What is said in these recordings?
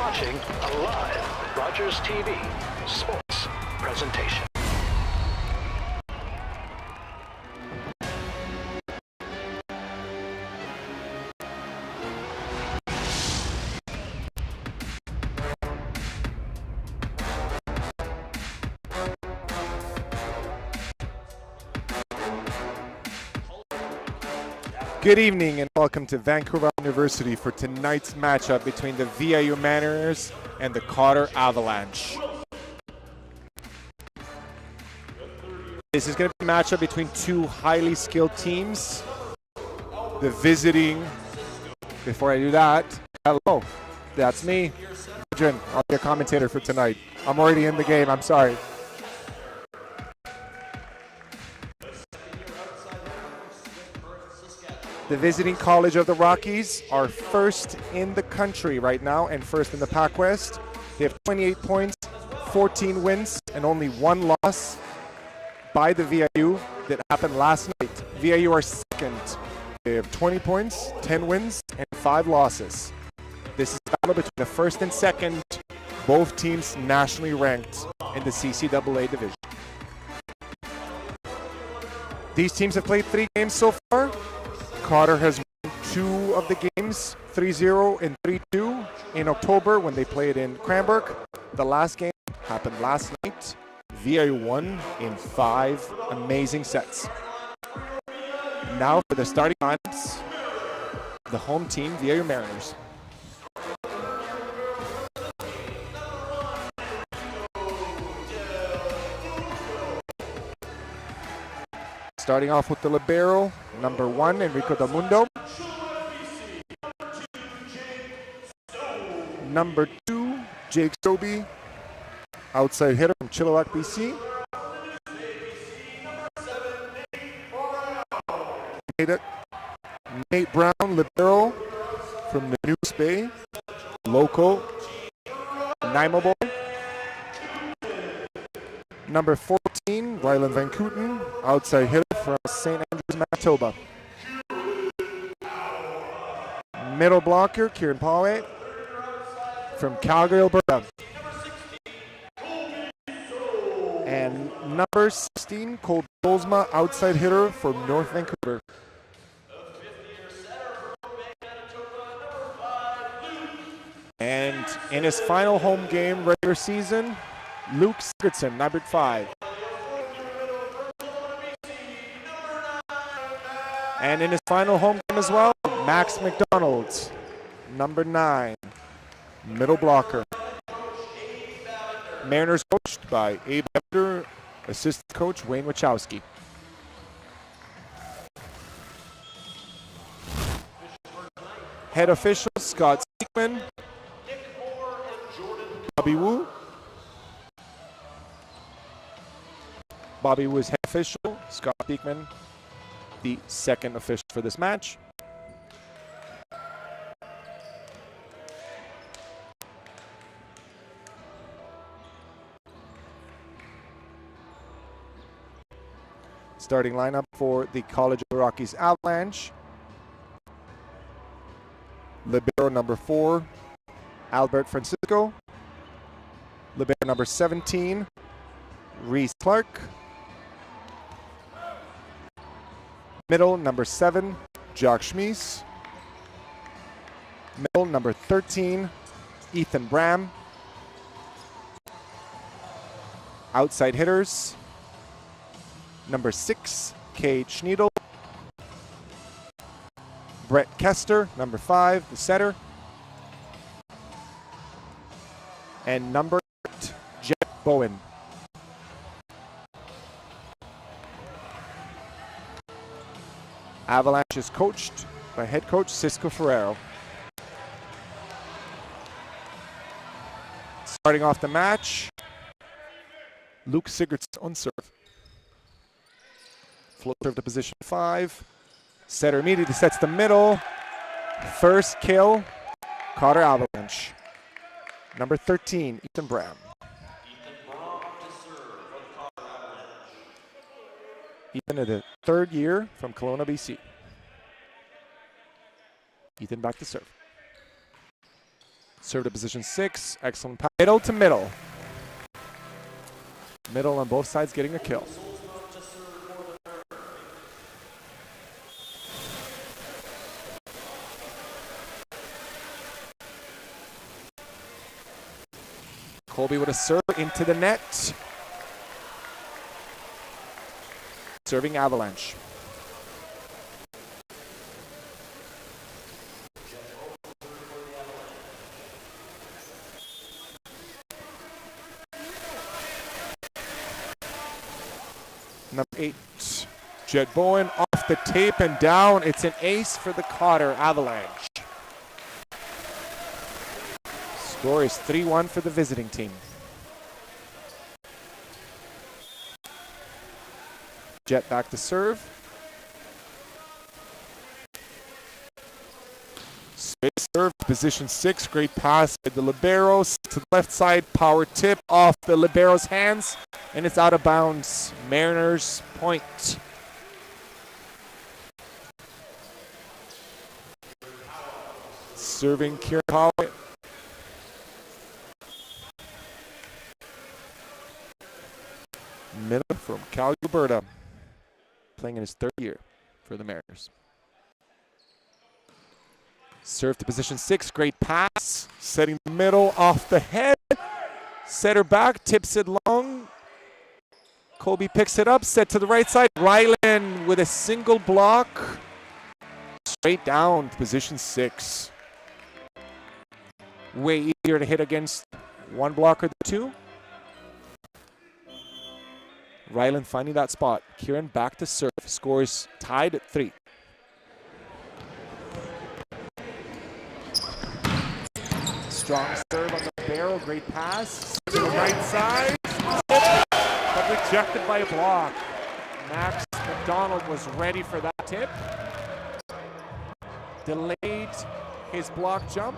watching a live Rogers TV sports presentation. Good evening and welcome to Vancouver University for tonight's matchup between the VIU Mariners and the COTR Avalanche. This is going to be a matchup between two highly skilled teams. The visiting, before I do that, hello, that's me, Jim. I'll be a commentator for tonight. I'm already in the game, I'm sorry. The visiting College of the Rockies are first in the country right now and first in the PACWEST. They have 28 points, 14 wins, and only one loss by the VIU that happened last night. VIU are second. They have 20 points, 10 wins, and 5 losses. This is a battle between the first and second, both teams nationally ranked in the CCAA division. These teams have played 3 games so far. COTR has won 2 of the games, 3-0 and 3-2 in October when they played in Cranbrook. The last game happened last night. VIU won in 5 amazing sets. Now for the starting lineups, the home team, VIU Mariners. Starting off with the libero, number 1, Enrico Del Mundo. Number 2, Jake Sobey, outside hitter from Chilliwack, BC. Nate Brown, libero from the News Bay, local Nanaimo boy. Number 14, Rylan Van Kooten, outside hitter from St. Andrews, Manitoba. Middle blocker, Kieran Poway from Calgary, Alberta. And number 16, Cole Dolzma, outside hitter from North Vancouver. And in his final home game regular season, Luke Sigurdsson, number 5. And in his final home game as well, Max McDonald, number 9, middle blocker. Mariners coached by Abe Ebder, assistant coach Wayne Wachowski. Head official Scott Seekman, Bobby Wu. Bobby Wu is head official, Scott Beekman, the second official for this match. Starting lineup for the College of the Rockies Avalanche. Libero number 4, Albert Francisco. Libero number 17, Reese Clark. Middle number 7, Jock Schmies. Middle number 13, Ethan Bram. Outside hitters, number 6, Cade Schneidel. Brett Kester, number 5, the setter. And number 8, Jeff Bowen. Avalanche is coached by head coach Cisco Ferrero. Starting off the match, Luke Sigurdsson on serve. Float serve to position 5. Setter immediately sets the middle. First kill, COTR Avalanche. Number 13, Ethan Bram. Ethan in the 3rd year from Kelowna, BC. Ethan back to serve. Serve to position 6. Excellent pass. Middle to middle. Middle on both sides getting a kill. Colby with a serve into the net. Serving Avalanche. Number 8, Jet Bowen off the tape and down. It's an ace for the COTR Avalanche. Score is 3-1 for the visiting team. Jet back to serve. Straight serve, position 6. Great pass by the libero to the left side. Power tip off the libero's hands, and it's out of bounds. Mariners point. Serving Kieran Powell. Middle from Calgary, Alberta. Playing in his 3rd year for the Mariners. Serve to position 6. Great pass. Setting the middle off the head. Setter back. Tips it long. Colby picks it up. Set to the right side. Ryland with a single block. Straight down to position 6. Way easier to hit against one blocker than 2. Ryland finding that spot. Kieran back to serve. Scores tied at 3. Strong serve on the barrel. Great pass. To the right side. But rejected by a block. Max McDonald was ready for that tip. Delayed his block jump.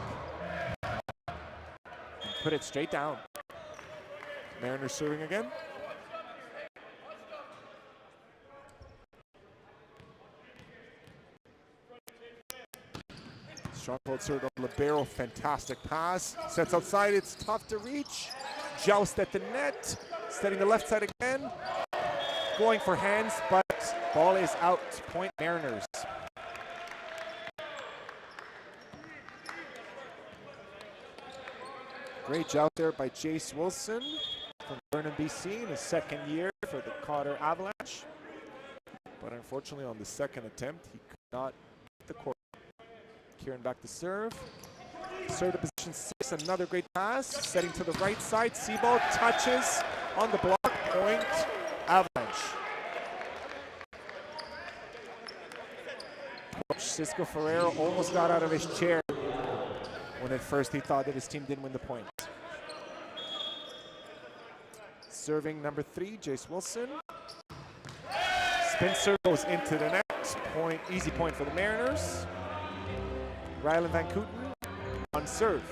And put it straight down. Mariners serving again. Strong hold serve on libero, fantastic pass. Sets outside, it's tough to reach. Joust at the net, setting the left side again. Going for hands, but ball is out. Point Mariners. Great job there by Jace Wilson from Vernon, BC in his 2nd year for the COTR Avalanche. But unfortunately on the 2nd attempt, he could not hit the court. Kieran back to serve. Serve to position 6, another great pass. Setting to the right side, Seaball touches on the block. Point Avalanche. Coach Cisco Ferrero almost got out of his chair when at first he thought that his team didn't win the point. Serving number 3, Jace Wilson. Spin serve goes into the net. Point, easy point for the Mariners. Ryland Van Kooten on serve.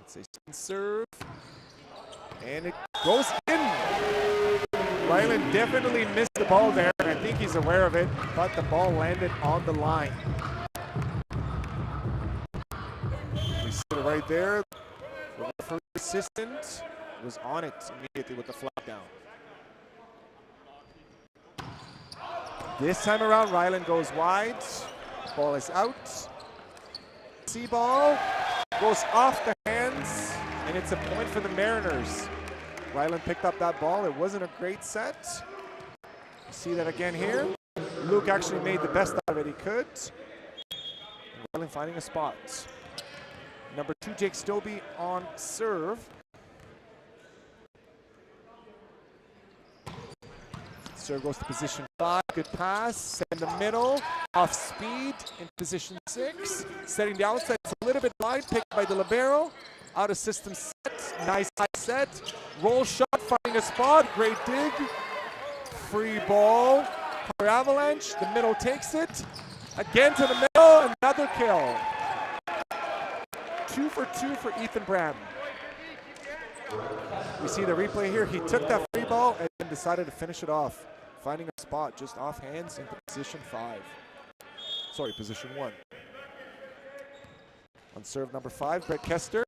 It's a serve. And it goes in. Ryland definitely missed the ball there. I think he's aware of it, but the ball landed on the line. We see it right there. The referee assistant was on it immediately with the flag down. This time around, Ryland goes wide. Ball is out. C-ball goes off the hands, and it's a point for the Mariners. Ryland picked up that ball. It wasn't a great set. See that again here. Luke actually made the best out of it he could. And Ryland finding a spot. Number 2, Jake Stobie on serve. Serve goes to position 5. Good pass. Set in the middle. Off speed in position 6. Setting the outside. It's a little bit wide. Picked by the libero. Out of system set. Nice high set. Roll shot. Finding a spot. Great dig. Free ball for Avalanche. The middle takes it. Again to the middle. Another kill. 2 for 2 for Ethan Bram. We see the replay here. He took that free ball and then decided to finish it off, finding a spot just off hands into position 5. Sorry, position 1. On serve number 5, Brett Kester.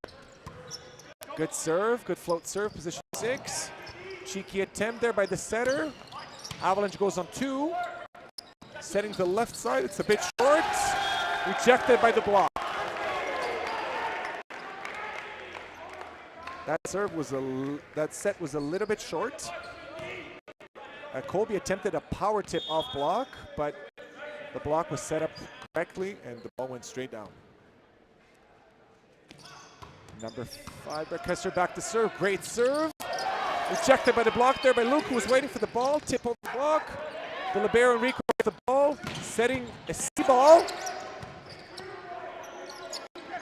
Good serve, good float serve, position 6. Cheeky attempt there by the setter. Avalanche goes on 2. Setting to the left side, it's a bit short. Rejected by the block. That serve was that set was a little bit short. Colby attempted a power tip off block, but the block was set up correctly and the ball went straight down. Number 5, Brett Kester back to serve. Great serve. Rejected by the block there by Luke, who was waiting for the ball. Tip over the block. The libero Enrico with the ball, setting a C ball.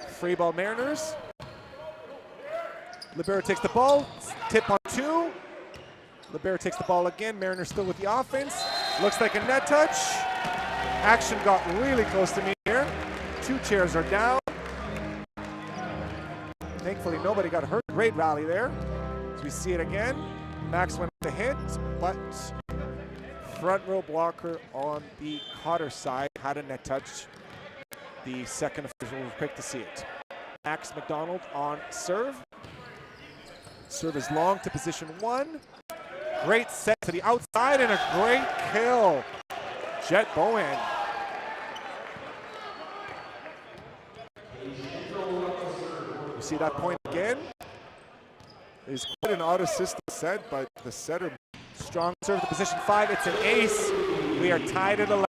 Free ball Mariners. Libero takes the ball. Tip on 2. Libero takes the ball again. Mariners still with the offense. Looks like a net touch. Action got really close to me here. 2 chairs are down. Thankfully, nobody got hurt. Great rally there. As we see it again, Max went to hit, but front row blocker on the COTR side had a net touch. The second official was quick to see it. Max McDonald on serve. Serve is long to position 1. Great set to the outside and a great kill. Jet Bowen. You see that point again? It's quite an out-of-system set, but the setter, strong serve to position 5. It's an ace. We are tied at 11.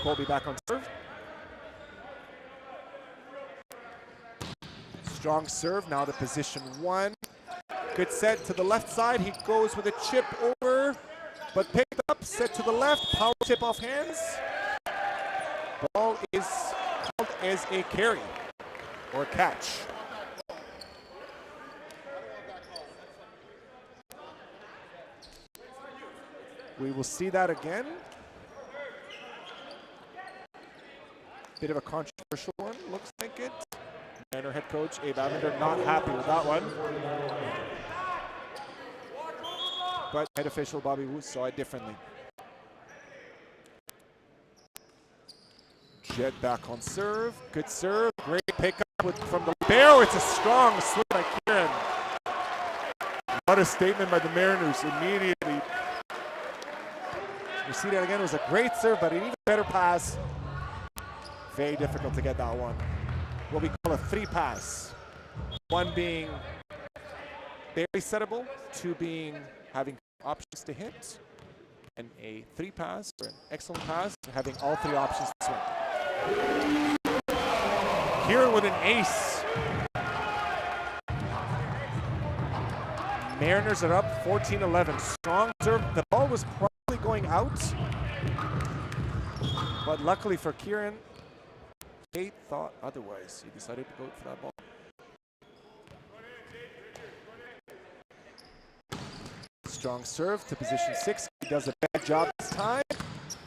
Colby back on serve. Strong serve, now to position 1. Good set to the left side. He goes with a chip over, but picked up, set to the left, power tip off hands. Ball is called as a carry or a catch. We will see that again. Bit of a controversial one, looks like it. Mariner head coach Abe Avender not happy with that one. But head official Bobby Wu saw it differently. Jet back on serve. Good serve. Great pickup from the libero. It's a strong slip by Kieran. What a statement by the Mariners immediately. You see that again. It was a great serve, but an even better pass. Very difficult to get that one. What we call a 3 pass. 1 being very settable, 2 being having options to hit, and a 3 pass, or an excellent pass, having all 3 options to swing. Kieran with an ace. Mariners are up 14-11. Strong serve. The ball was probably going out, but luckily for Kieran, Kate thought otherwise. He decided to go for that ball. Strong serve to position 6. He does a bad job this time.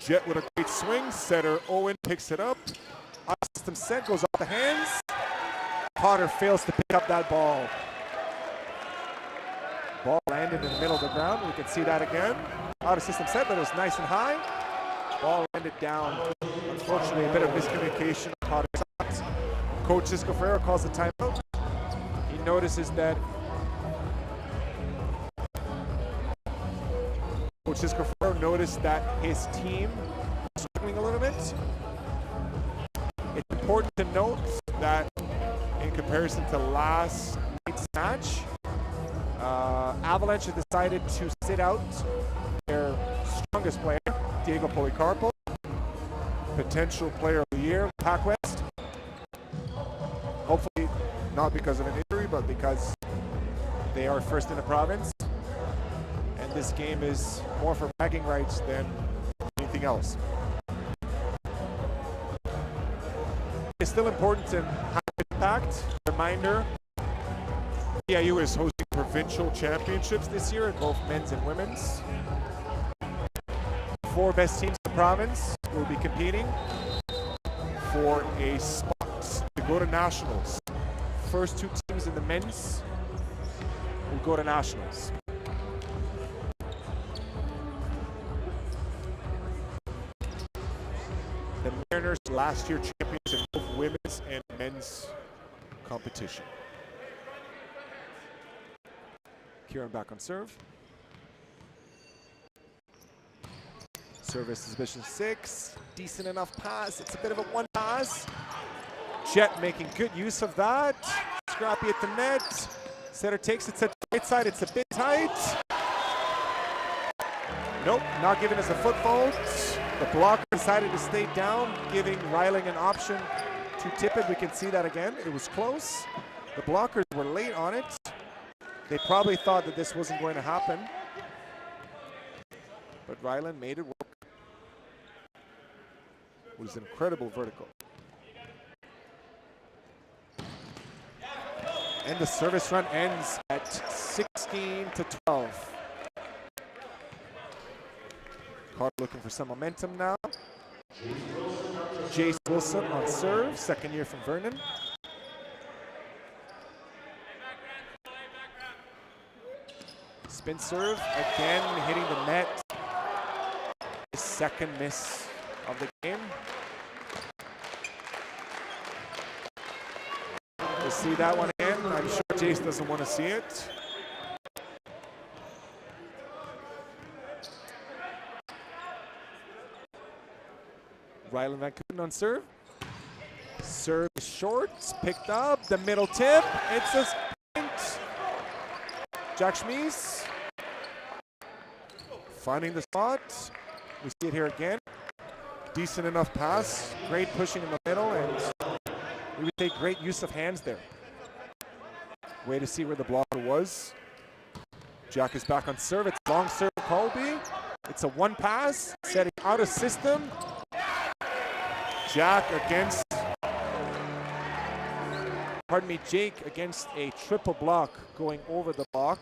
Jet with a great swing. Setter Owen picks it up. System set goes off the hands. Potter fails to pick up that ball. Ball landed in the middle of the ground. We can see that again. Out of system set, but it was nice and high. Ball landed down. Unfortunately, a bit of miscommunication on Potter's side. Coach Cisco Ferreira calls the timeout. He notices that Coach Cisco Ferreira noticed that his team was struggling a little bit. It's important to note that in comparison to last night's match, Avalanche has decided to sit out their strongest player, Diego Policarpo, potential player of the year, PACWEST. Hopefully not because of an injury, but because they are first in the province. And this game is more for bragging rights than anything else. It's still important to have impact. Reminder, VIU is hosting provincial championships this year in both men's and women's. 4 best teams province will be competing for a spot to go to nationals. First two teams in the men's will go to nationals. The Mariners last year champions in both women's and men's competition. Kieran back on serve. Service is position 6. Decent enough pass. It's a bit of a one pass. Jet making good use of that. Scrappy at the net. Setter takes it to the right side. It's a bit tight. Nope, not giving us a foot fault. The blocker decided to stay down, giving Reiling an option to tip it. We can see that again. It was close. The blockers were late on it. They probably thought that this wasn't going to happen. But Ryland made it work. It was an incredible vertical. And the service run ends at 16-12. COTR looking for some momentum now. Jace Wilson on serve, second year from Vernon. Spin serve, again hitting the net. His second miss of the game. We'll see that one again. I'm sure Jace doesn't want to see it. Ryland Van Kooten on serve. Serve is short, picked up, the middle tip. It's a sprint. Jack Schmies finding the spot. We see it here again. Decent enough pass, great pushing in the middle, and we would take great use of hands there. Way to see where the blocker was. Jack is back on serve. It's long serve, Colby. It's a one pass, setting out of system. Jack against, Jake against a triple block going over the block.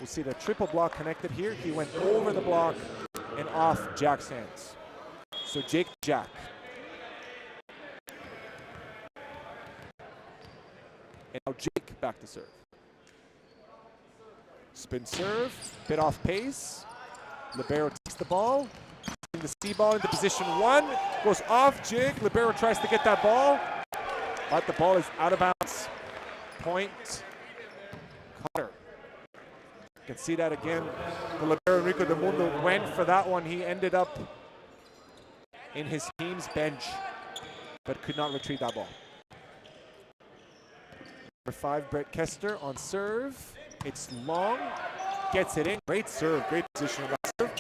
We'll see the triple block connected here. He went over the block and off Jack's hands. So Jack. And now Jake back to serve. Spin serve, bit off pace. Libero takes the ball. The C ball into position 1, goes off Jake. Libero tries to get that ball, but the ball is out of bounds. Point, COTR. You can see that again. The Libero Enrico de Mundo went for that one. He ended up in his team's bench, but could not retrieve that ball. Number 5, Brett Kester on serve. It's long, gets it in. Great serve, great position on that serve.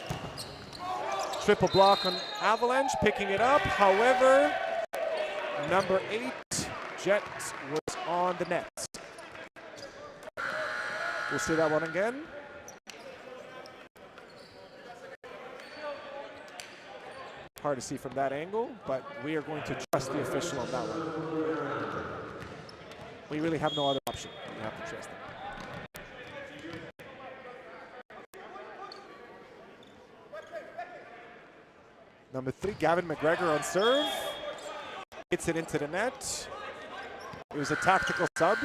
Triple block on Avalanche, picking it up. However, number 8, Jet, was on the net. We'll see that one again. Hard to see from that angle, but we are going to trust the official on that one. We really have no other option. We have to trust him. Number 3, Gavin McGregor on serve. Hits it into the net. It was a tactical sub,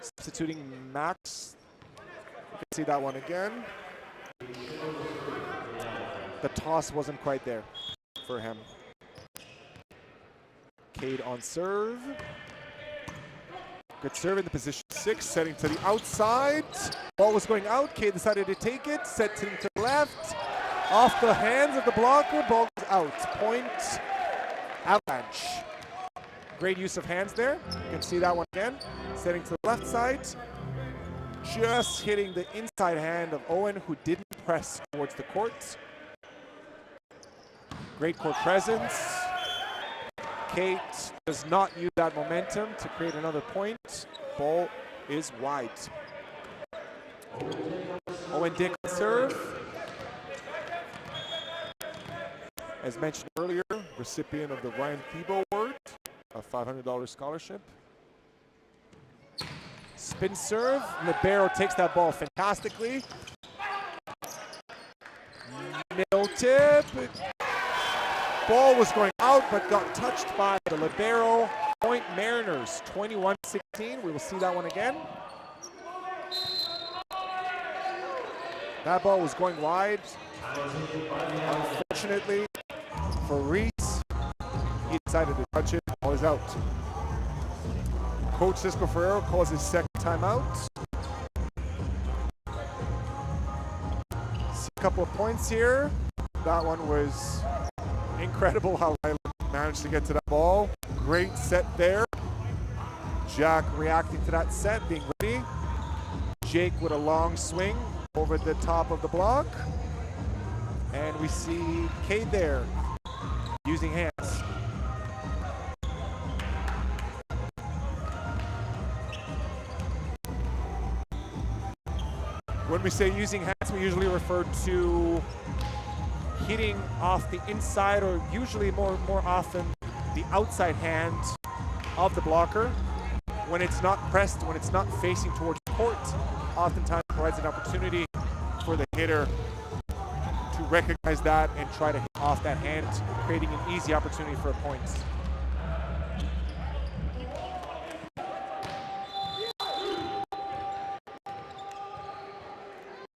substituting Max. You can see that one again. The toss wasn't quite there for him. Cade on serve. Good serve in the position 6, setting to the outside. Ball was going out. Cade decided to take it, setting to the left. Off the hands of the blocker, ball goes out. Point, Avalanche. Great use of hands there. You can see that one again. Setting to the left side. Just hitting the inside hand of Owen, who didn't press towards the court. Great court presence. Kate does not use that momentum to create another point. Ball is wide. Owen Dick on serve. As mentioned earlier, recipient of the Ryan Thiebaud Award, a $500 scholarship. Spin serve, Libero takes that ball fantastically. Middle tip, Ball was going out, but got touched by the libero. Point Mariners, 21-16. We will see that one again. That ball was going wide. Unfortunately for Reese, he decided to touch it. Ball is out. Coach Cisco Ferrero calls his second timeout. See a couple of points here. That one was incredible how I managed to get to that ball. Great set there. Jack reacting to that set, being ready. Jake with a long swing over the top of the block. And we see Cade there using hands. When we say using hands, we usually refer to hitting off the inside, or usually more often the outside hand of the blocker. When it's not pressed, when it's not facing towards the court, oftentimes provides an opportunity for the hitter to recognize that and try to hit off that hand, creating an easy opportunity for a point.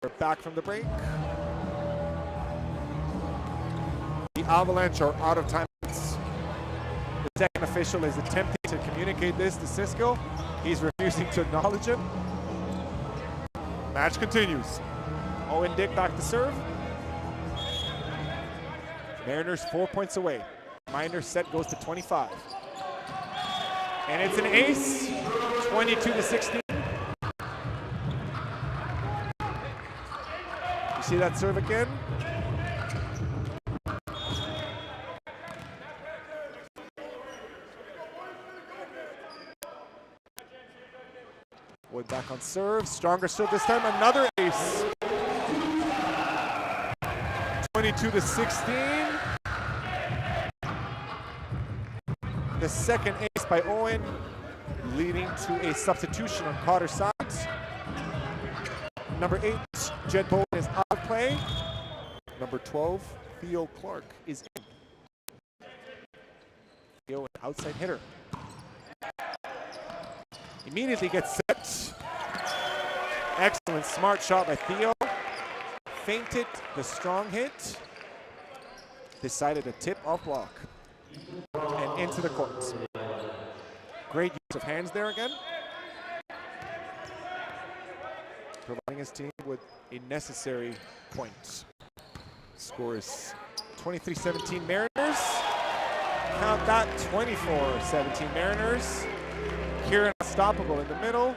We're back from the break. The Avalanche are out of timeouts. The second official is attempting to communicate this to Cisco. He's refusing to acknowledge it. Match continues. Owen Dick back to serve. Mariners 4 points away. Minor set goes to 25. And it's an ace, 22-16. You see that serve again? Wood back on serve, stronger serve this time, another ace. 22-16. The second ace by Owen, leading to a substitution on COTR side. Number 8, Jed Bowen is out of play. Number 12, Theo Clark is in. Theo, an outside hitter. Immediately gets set. Excellent, smart shot by Theo. Feinted the strong hit. Decided to tip off block. And into the court. Great use of hands there again. Providing his team with a necessary point. Score is 23-17 Mariners. Count that, 24-17 Mariners. Kieran unstoppable in the middle.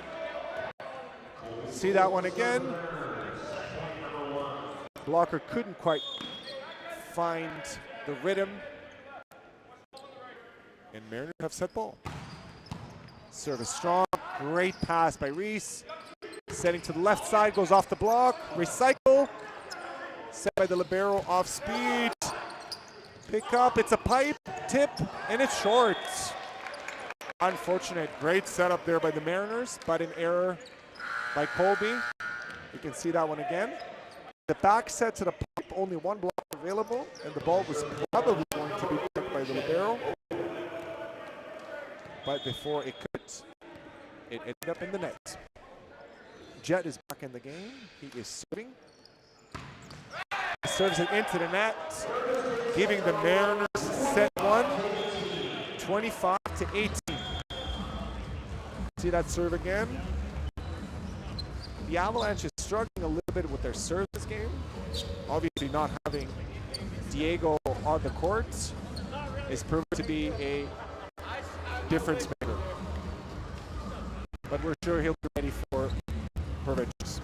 See that one again. Blocker couldn't quite find the rhythm. And Mariners have set ball. Service strong, great pass by Reese. Setting to the left side, goes off the block. Recycle. Set by the libero, off speed. Pick up, it's a pipe, tip, and it's short. Unfortunate, great setup there by the Mariners, but an error by Colby. You can see that one again. The back set to the pipe, only one block available, and the ball was probably going to be picked by the libero. But before it could, it ended up in the net. Jet is back in the game. He is serving. He serves it into the net, giving the Mariners set one, 25-18. See that serve again? The Avalanche is struggling a little bit with their service game. Obviously not having Diego on the court is proven to be a difference maker. But we're sure he'll be ready for Provincials.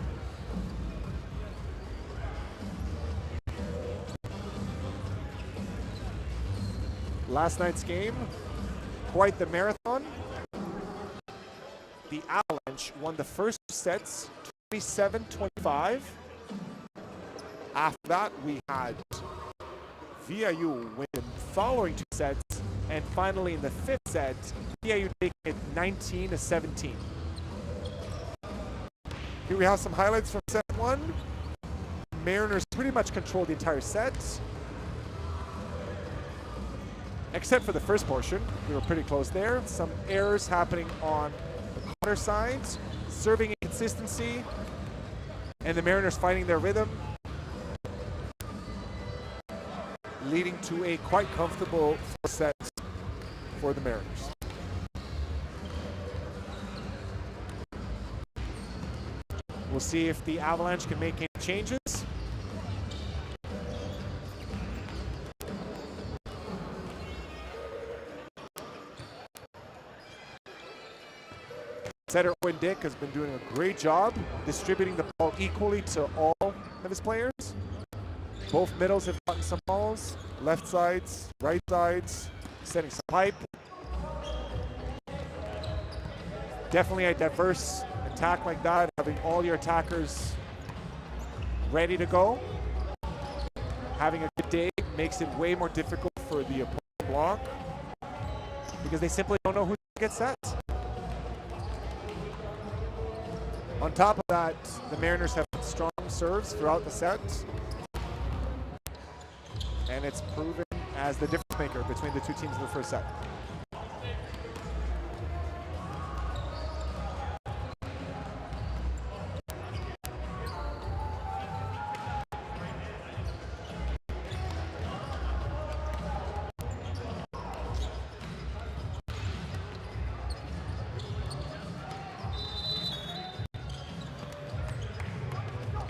Last night's game, quite the marathon. The Avalanche won the first two sets, 27-25. After that, we had VIU win the following two sets, and finally in the fifth set, VIU taking it 19-17. Here we have some highlights from set one. Mariners pretty much controlled the entire set. except for the first portion. We were pretty close there. Some errors happening on the COTR sides, serving inconsistency, and the Mariners finding their rhythm, leading to a quite comfortable first set for the Mariners. We'll see if the Avalanche can make any changes. Setter Owen Dick has been doing a great job distributing the ball equally to all of his players. Both middles have gotten some balls, left sides, right sides, setting some pipe. Definitely a diverse attack like that, having all your attackers ready to go. Having a good day makes it way more difficult for the opponent block because they simply don't know who gets set. On top of that, the Mariners have strong serves throughout the set, and it's proven as the difference maker between the two teams in the first set.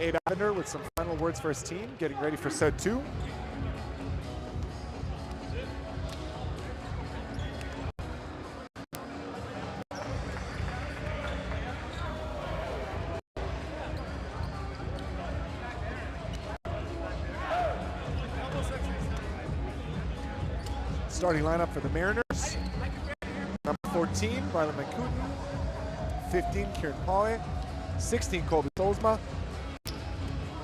Abe Abender with some final words for his team, getting ready for set 2. Starting lineup for the Mariners. Number 14, Violet McCooten. 15, Kieran Pauley. 16, Colby Solzma.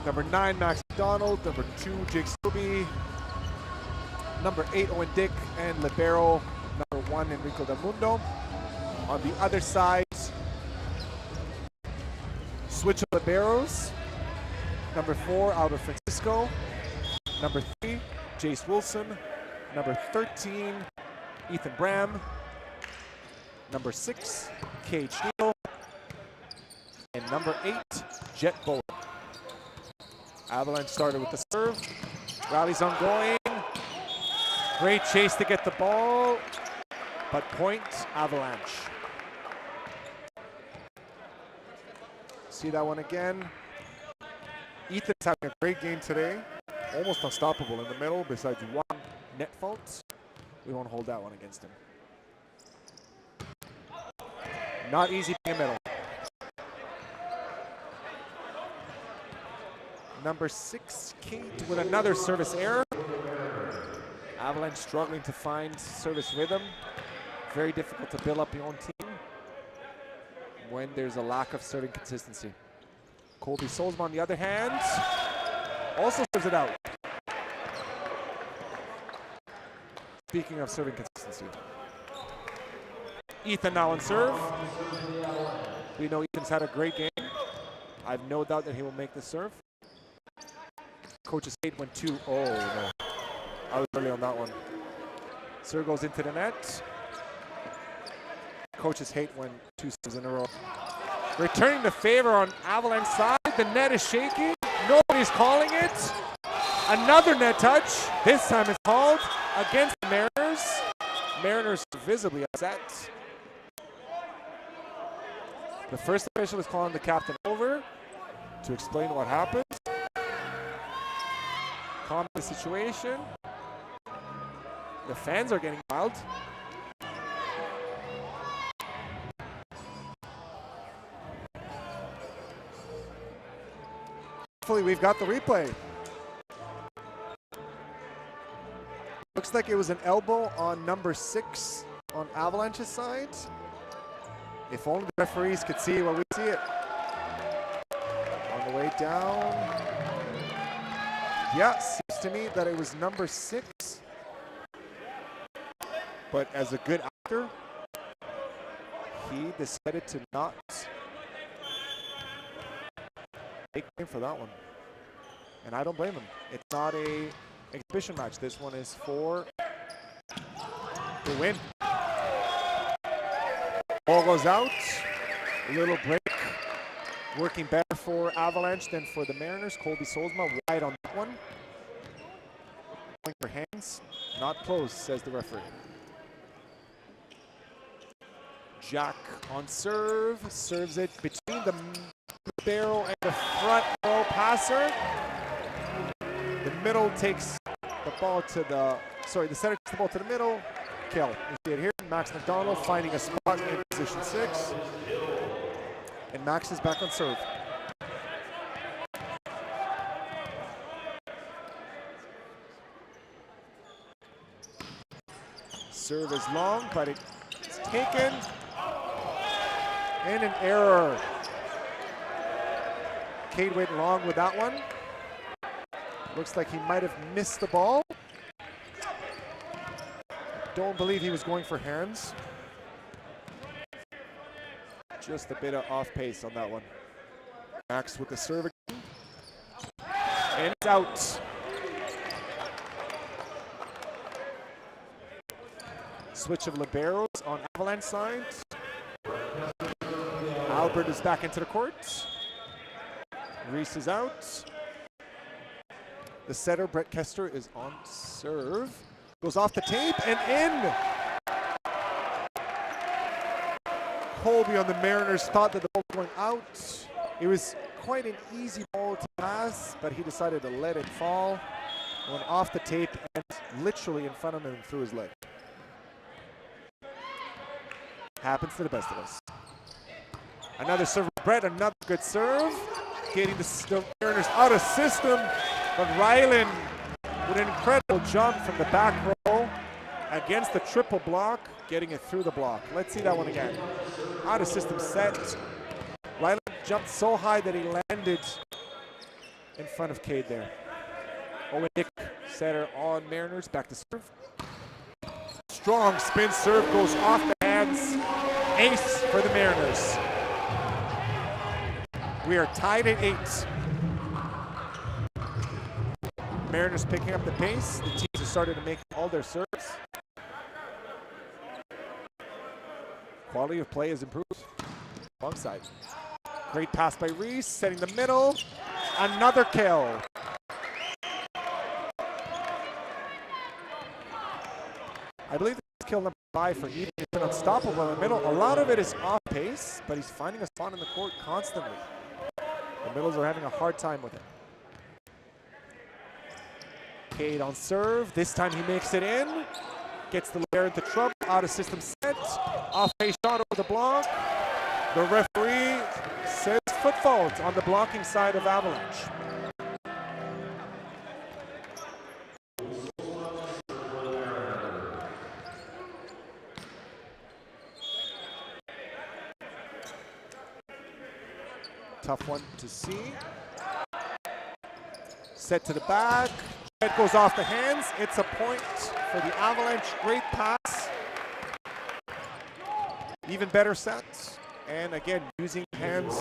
Number 9, Max McDonald. Number 2, Jake Silby. Number 8, Owen Dick. And libero, number 1, Enrico Del Mundo. On the other side, switch of liberos. Number 4, Albert Francisco. Number 3, Jace Wilson. Number 13, Ethan Bram. Number 6, Cage Neal. And number 8, Jet Bowler. Avalanche started with the serve. Rally's ongoing. Great chase to get the ball, but point Avalanche. See that one again. Ethan's having a great game today. Almost unstoppable in the middle besides one net fault. We won't hold that one against him. Not easy being a middle. Number 6, Kate with another service error. Avalanche struggling to find service rhythm. Very difficult to build up your own team when there's a lack of serving consistency. Colby Solzma on the other hand also serves it out. Speaking of serving consistency. Ethan now on serve. We know Ethan's had a great game. I have no doubt that he will make the serve. Coach's hate went 2. Oh no. I was early on that one. Serve goes into the net. Coach's hate went 2 serves in a row. Returning the favor on Avalanche side. The net is shaking. Nobody's calling it. Another net touch. This time it's called against the Mariners. Mariners visibly upset. The first official is calling the captain over to explain what happened. Calm the situation. The fans are getting wild. Hopefully we've got the replay. Looks like it was an elbow on number 6 on Avalanche's side. If only the referees could see it while we see it. On the way down. Yeah, seems to me that it was number 6. But as a good actor, he decided to not take blame for that one. And I don't blame him. It's not a exhibition match. This one is for The win. Ball goes out. A little break. Working better for Avalanche than for the Mariners. Colby Solzma wide on that one. Going for hands. Not close, says the referee. Jack on serve. Serves it between the barrel and the front row passer. The middle takes the ball to the, the center takes the ball to the middle. Kill. You see it here. Max McDonald finding a spot in position 6. And Max is back on serve. Serve is long, but it's taken. And an error. Cade went long with that one. Looks like he might have missed the ball. Don't believe he was going for hands. Just a bit of off pace on that one. Max with the serve again. And it's out. Switch of liberos on Avalanche side. Albert is back into the court. Reese is out. The setter, Brett Kester, is on serve. Goes off the tape and in. Colby on the Mariners thought that the ball was going out. It was quite an easy ball to pass, but he decided to let it fall. Went off the tape and literally in front of him through his leg. Happens to the best of us. Another serve, Brett, another good serve. Getting the Mariners out of system, but Ryland with an incredible jump from the back row against the triple block, getting it through the block. Let's see that one again. Out of system set. Ryland jumped so high that he landed in front of Cade there. Owen Dick, setter on Mariners, back to serve. Strong spin serve goes off the hands. Ace for the Mariners. We are tied at 8. Mariners picking up the pace. The teams have started to make all their serves. Quality of play has improved. Long side. Great pass by Reese, setting the middle. Another kill. I believe this is kill number 5 for Eden. He's been unstoppable in the middle. A lot of it is off pace, but he's finding a spot in the court constantly. The middles are having a hard time with it. Cade on serve. This time he makes it in. Gets the libero into trouble. Out of system set. Off pace shot over the block. The referee says foot fault on the blocking side of Avalanche. Tough one to see. Set to the back. It goes off the hands. It's a point for the Avalanche. Great pass. Even better set. And again, using hands.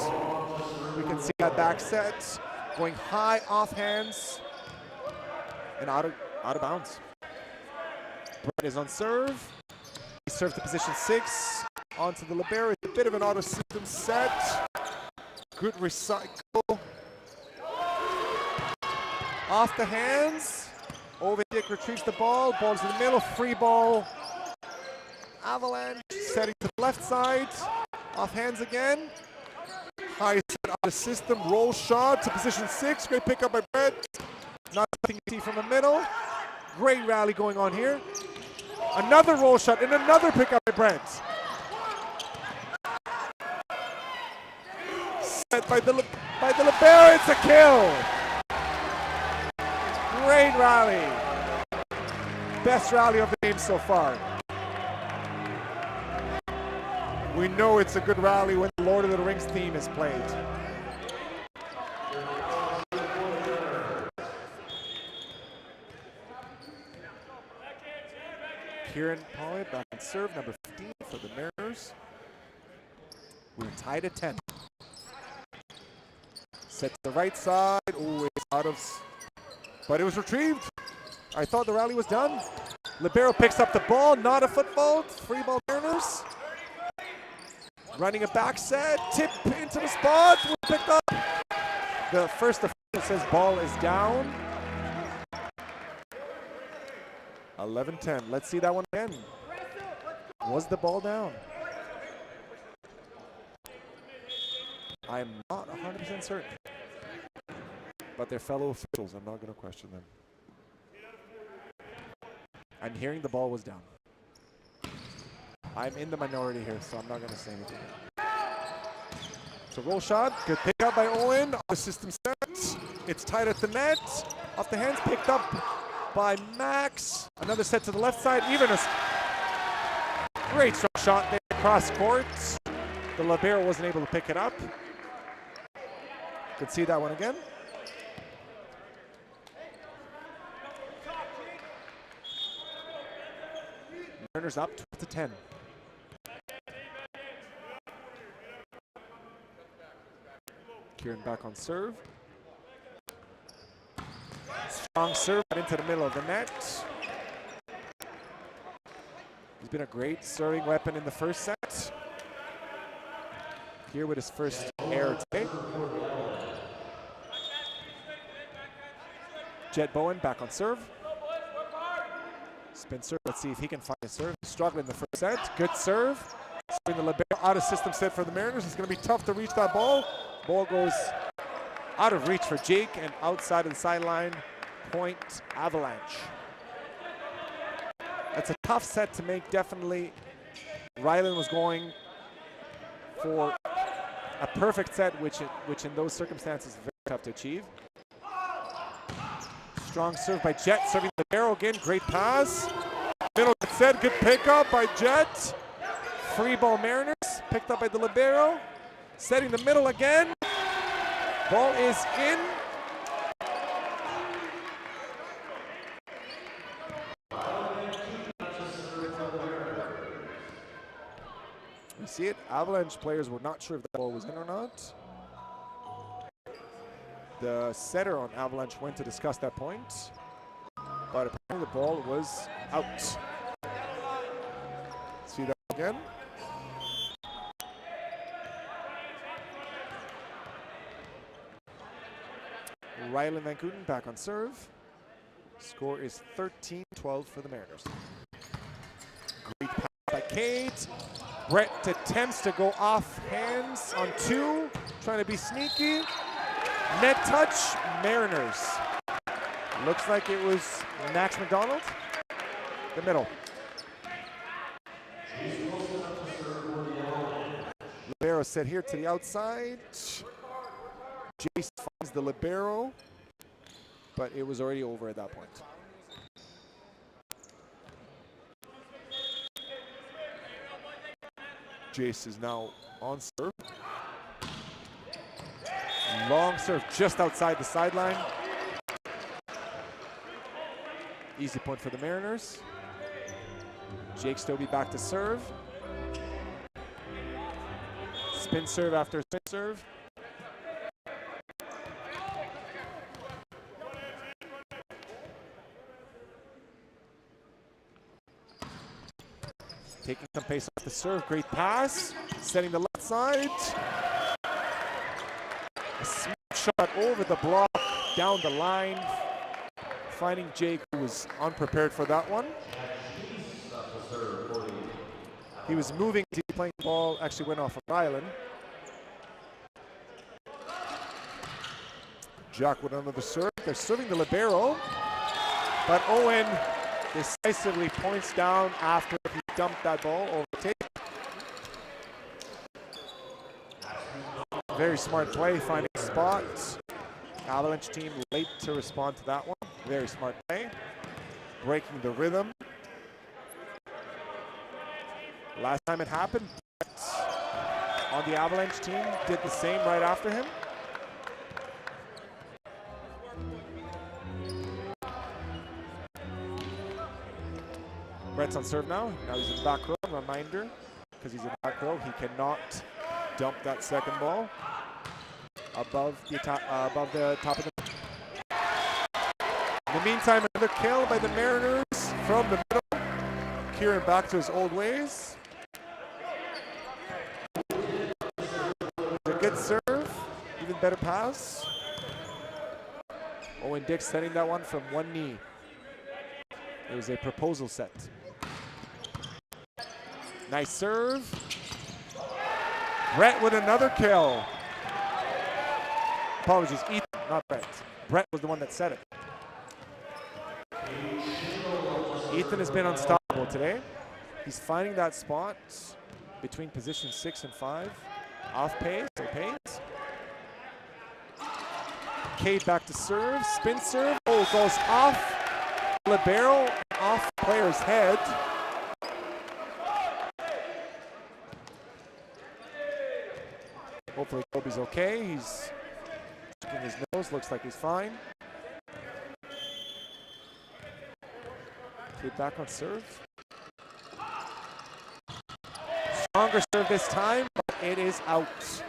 We can see that back set. Going high off hands. And out of bounds. Brett is on serve. He serves to position 6. Onto the libero. It's a bit of an auto system set. Good recycle. Off the hands. Ovidic retrieves the ball. Ball's in the middle. Free ball. Avalanche setting to the left side. Off hands again. High set out of system. Roll shot to position 6. Great pickup by Brett. Nothing to see from the middle. Great rally going on here. Another roll shot and another pickup by Brett. By the libero, it's a kill. Great rally. Best rally of the game so far. We know it's a good rally when the Lord of the Rings theme is played. Kieran Pollard back on serve, number 15 for the Mariners. We're tied at 10. Set to the right side. Oh, it's out of, but it was retrieved. I thought the rally was done. Libero picks up the ball, not a football, free ball Mariners. Running a back set, tip into the spot, picked up. The first official says ball is down. 11-10, let's see that one again. Was the ball down? I'm not 100% certain. But they're fellow officials, I'm not going to question them. I'm hearing the ball was down. I'm in the minority here, so I'm not going to say anything. It's a roll shot, good pick up by Owen. The system set, it's tight at the net. Off the hands, picked up by Max. Another set to the left side, even a great strong shot there across court. The libero wasn't able to pick it up. Could see that one again. Mariners up 12-10. Kieran back on serve. Strong serve into the middle of the net. He's been a great serving weapon in the first set. Here with his first error today. Jet Bowen back on serve. Spin serve, let's see if he can find a serve. Struggling in the first set, good serve. Serving the libero out of system set for the Mariners. It's gonna be tough to reach that ball. Ball goes out of reach for Jake and outside of the sideline. Point Avalanche. That's a tough set to make, definitely. Ryland was going for a perfect set, which in those circumstances is very tough to achieve. Strong serve by Jet, serving the barrel again, great pass. Middle set, good pickup by Jet. Free ball Mariners, picked up by the libero. Setting the middle again. Ball is in. You see it, Avalanche players were not sure if the ball was in or not. The setter on Avalanche went to discuss that point, but apparently the ball was out. See that again. Ryland Van Kooten back on serve. Score is 13-12 for the Mariners. Great pass by Kate. Brett attempts to go off hands on two, trying to be sneaky. Net touch, Mariners. Looks like it was Max McDonald. The middle. Libero set here to the outside. Jace finds the libero, but it was already over at that point. Jace is now on serve. Long serve just outside the sideline. Easy point for the Mariners. Jake Stobie back to serve. Spin serve after spin serve. Taking some pace off the serve, great pass. Setting the left side. A smart shot over the block, down the line. Finding Jake, who was unprepared for that one. He was moving, playing the ball, actually went off of Ryland. Jack with another serve. They're serving the libero, but Owen decisively points down after he dumped that ball over the tape. Very smart play, finding spots. Avalanche team late to respond to that one. Very smart play. Breaking the rhythm. Last time it happened, on the Avalanche team, did the same right after him. Brett's on serve now. Now he's in the back row. Reminder, because he's in the back row, he cannot dump that second ball above the top of the. In the meantime, another kill by the Mariners from the middle. Kieran back to his old ways. A good serve, even better pass. Owen Dick setting that one from one knee. It was a proposal set. Nice serve. Brett with another kill. Apologies, Ethan, not Brett. Brett was the one that set it. Ethan has been unstoppable today. He's finding that spot between position 6 and 5. Off pace, or pace. Cade back to serve, spin serve. Oh, goes off libero, off player's head. Hopefully Kobe's okay. He's checking his nose, looks like he's fine. Cade back on serve. Stronger serve this time, but it is out.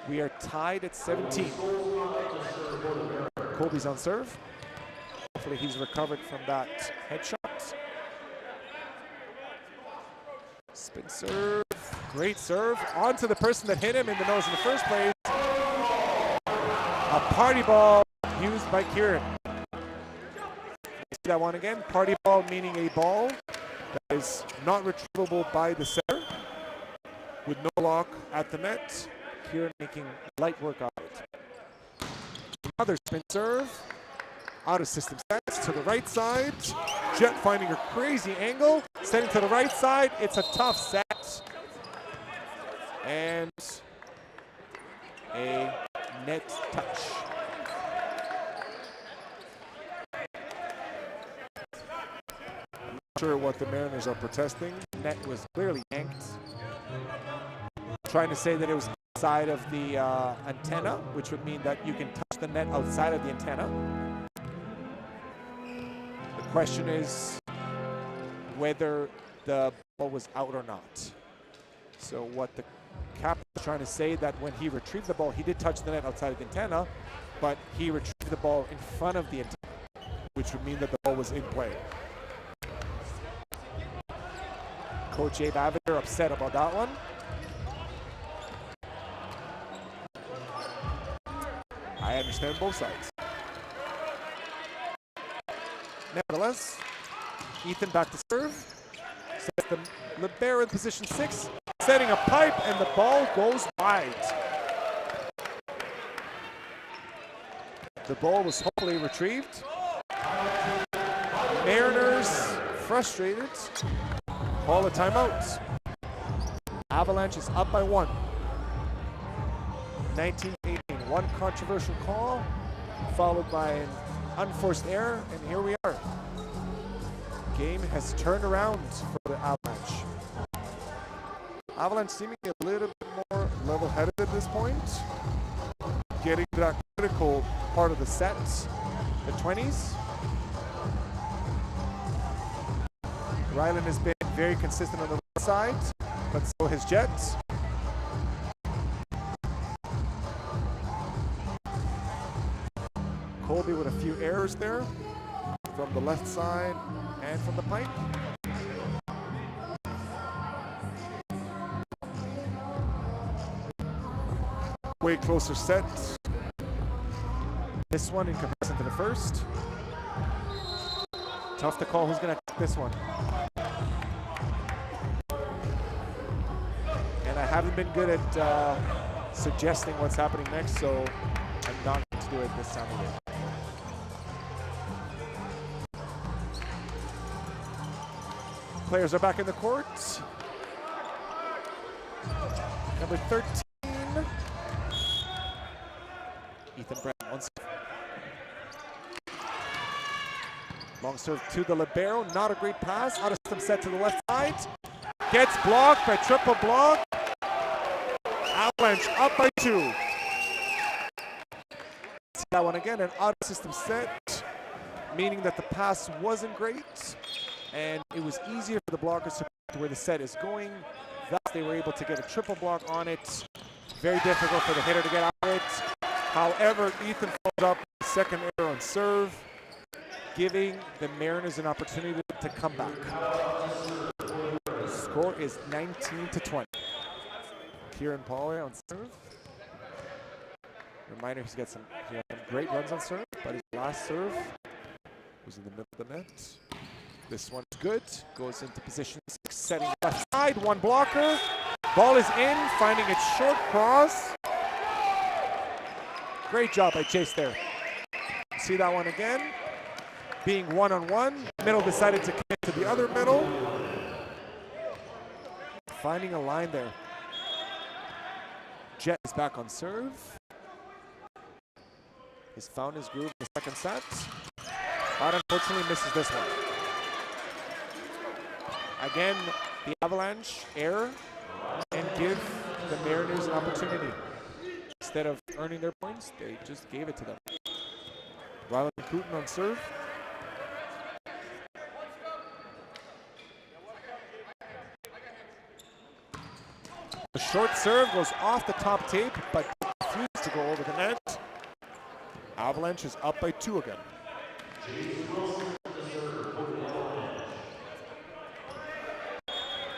We are tied at 17. Kobe's on serve. Hopefully he's recovered from that headshot. Spin serve, great serve. On to the person that hit him in the nose in the first place. A party ball used by Kieran. See that one again? Party ball meaning a ball that is not retrievable by the setter with no lock at the net. Kieran making light work of it. Another spin serve. Out of system sets to the right side. Jet finding a crazy angle. Setting to the right side. It's a tough set. And a net touch. I'm not sure what the Mariners are protesting. Net was clearly yanked. Trying to say that it was outside of the antenna, which would mean that you can touch the net outside of the antenna. The question is whether the ball was out or not. So what the captain is trying to say, that when he retrieved the ball, he did touch the net outside of the antenna, but he retrieved the ball in front of the antenna, which would mean that the ball was in play. Coach Abe Avalanche upset about that one. I understand both sides. Nevertheless, Ethan back to serve. Sets the libero in position 6, setting a pipe, and the ball goes wide. The ball was hopefully retrieved. Mariners frustrated. Call a timeout. Avalanche is up by 1. 19-18. One controversial call, followed by an unforced error, and here we are. Game has turned around for the Avalanche. Avalanche seeming a little bit more level-headed at this point, getting to that critical part of the set, the 20s. Ryland has been very consistent on the right side, but so has Jets. Colby with a few errors there from the left side and from the pipe. Way closer set. This one in comparison to the first. Tough to call who's going to take this one. And I haven't been good at suggesting what's happening next, so I'm not going to do it this time of year. Players are back in the court. Number 13. Ethan Brett, one serve. Long serve to the libero, not a great pass. Out of system set to the left side. Gets blocked by triple block. Avalanche up by 2. See that one again, an out of system set, meaning that the pass wasn't great. And it was easier for the blockers to where the set is going. Thus, they were able to get a triple block on it. Very difficult for the hitter to get out of it. However, Ethan follows up with the second error on serve, giving the Mariners an opportunity to come back. The score is 19-20. Kieran Paulway on serve. Reminder, he had some great runs on serve, but his last serve was in the middle of the net. This one's good. Goes into position 6, setting left side. One blocker. Ball is in, finding its short cross. Great job by Chase there. See that one again. Being one-on-one. Middle decided to connect to the other middle. Finding a line there. Jet is back on serve. He's found his groove in the second set. But unfortunately misses this one. Again, the Avalanche error and give the Mariners an opportunity. Instead of earning their points, they just gave it to them. Rylan Putin on serve. The short serve goes off the top tape, but refuses to go over the net. Avalanche is up by 2 again.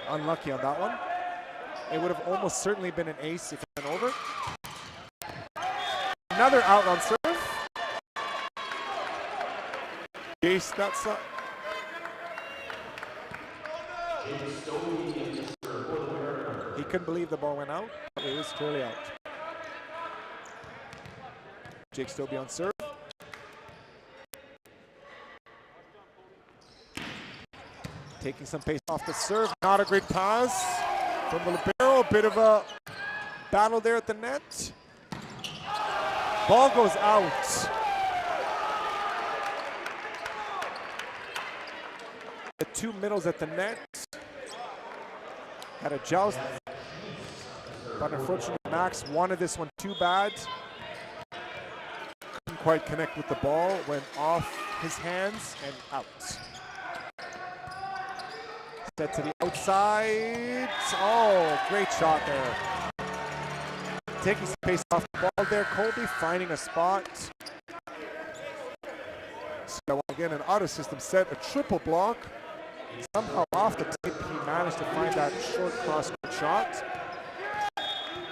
Unlucky on that one. It would have almost certainly been an ace if it went over. Another out on serve. Jace, that's up. He couldn't believe the ball went out. It was clearly out. Jake Stobie on serve. Taking some pace off the serve. Not a great pass from the libero. A bit of a battle there at the net. Ball goes out. The 2 middles at the net. Had a joust. But unfortunately, Max wanted this one too bad. Couldn't quite connect with the ball. Went off his hands and out. Set to the outside. Oh, great shot there. Taking some pace off the ball there. Colby finding a spot. So again, an auto system set, a triple block. Somehow off the tape, he managed to find that short cross shot.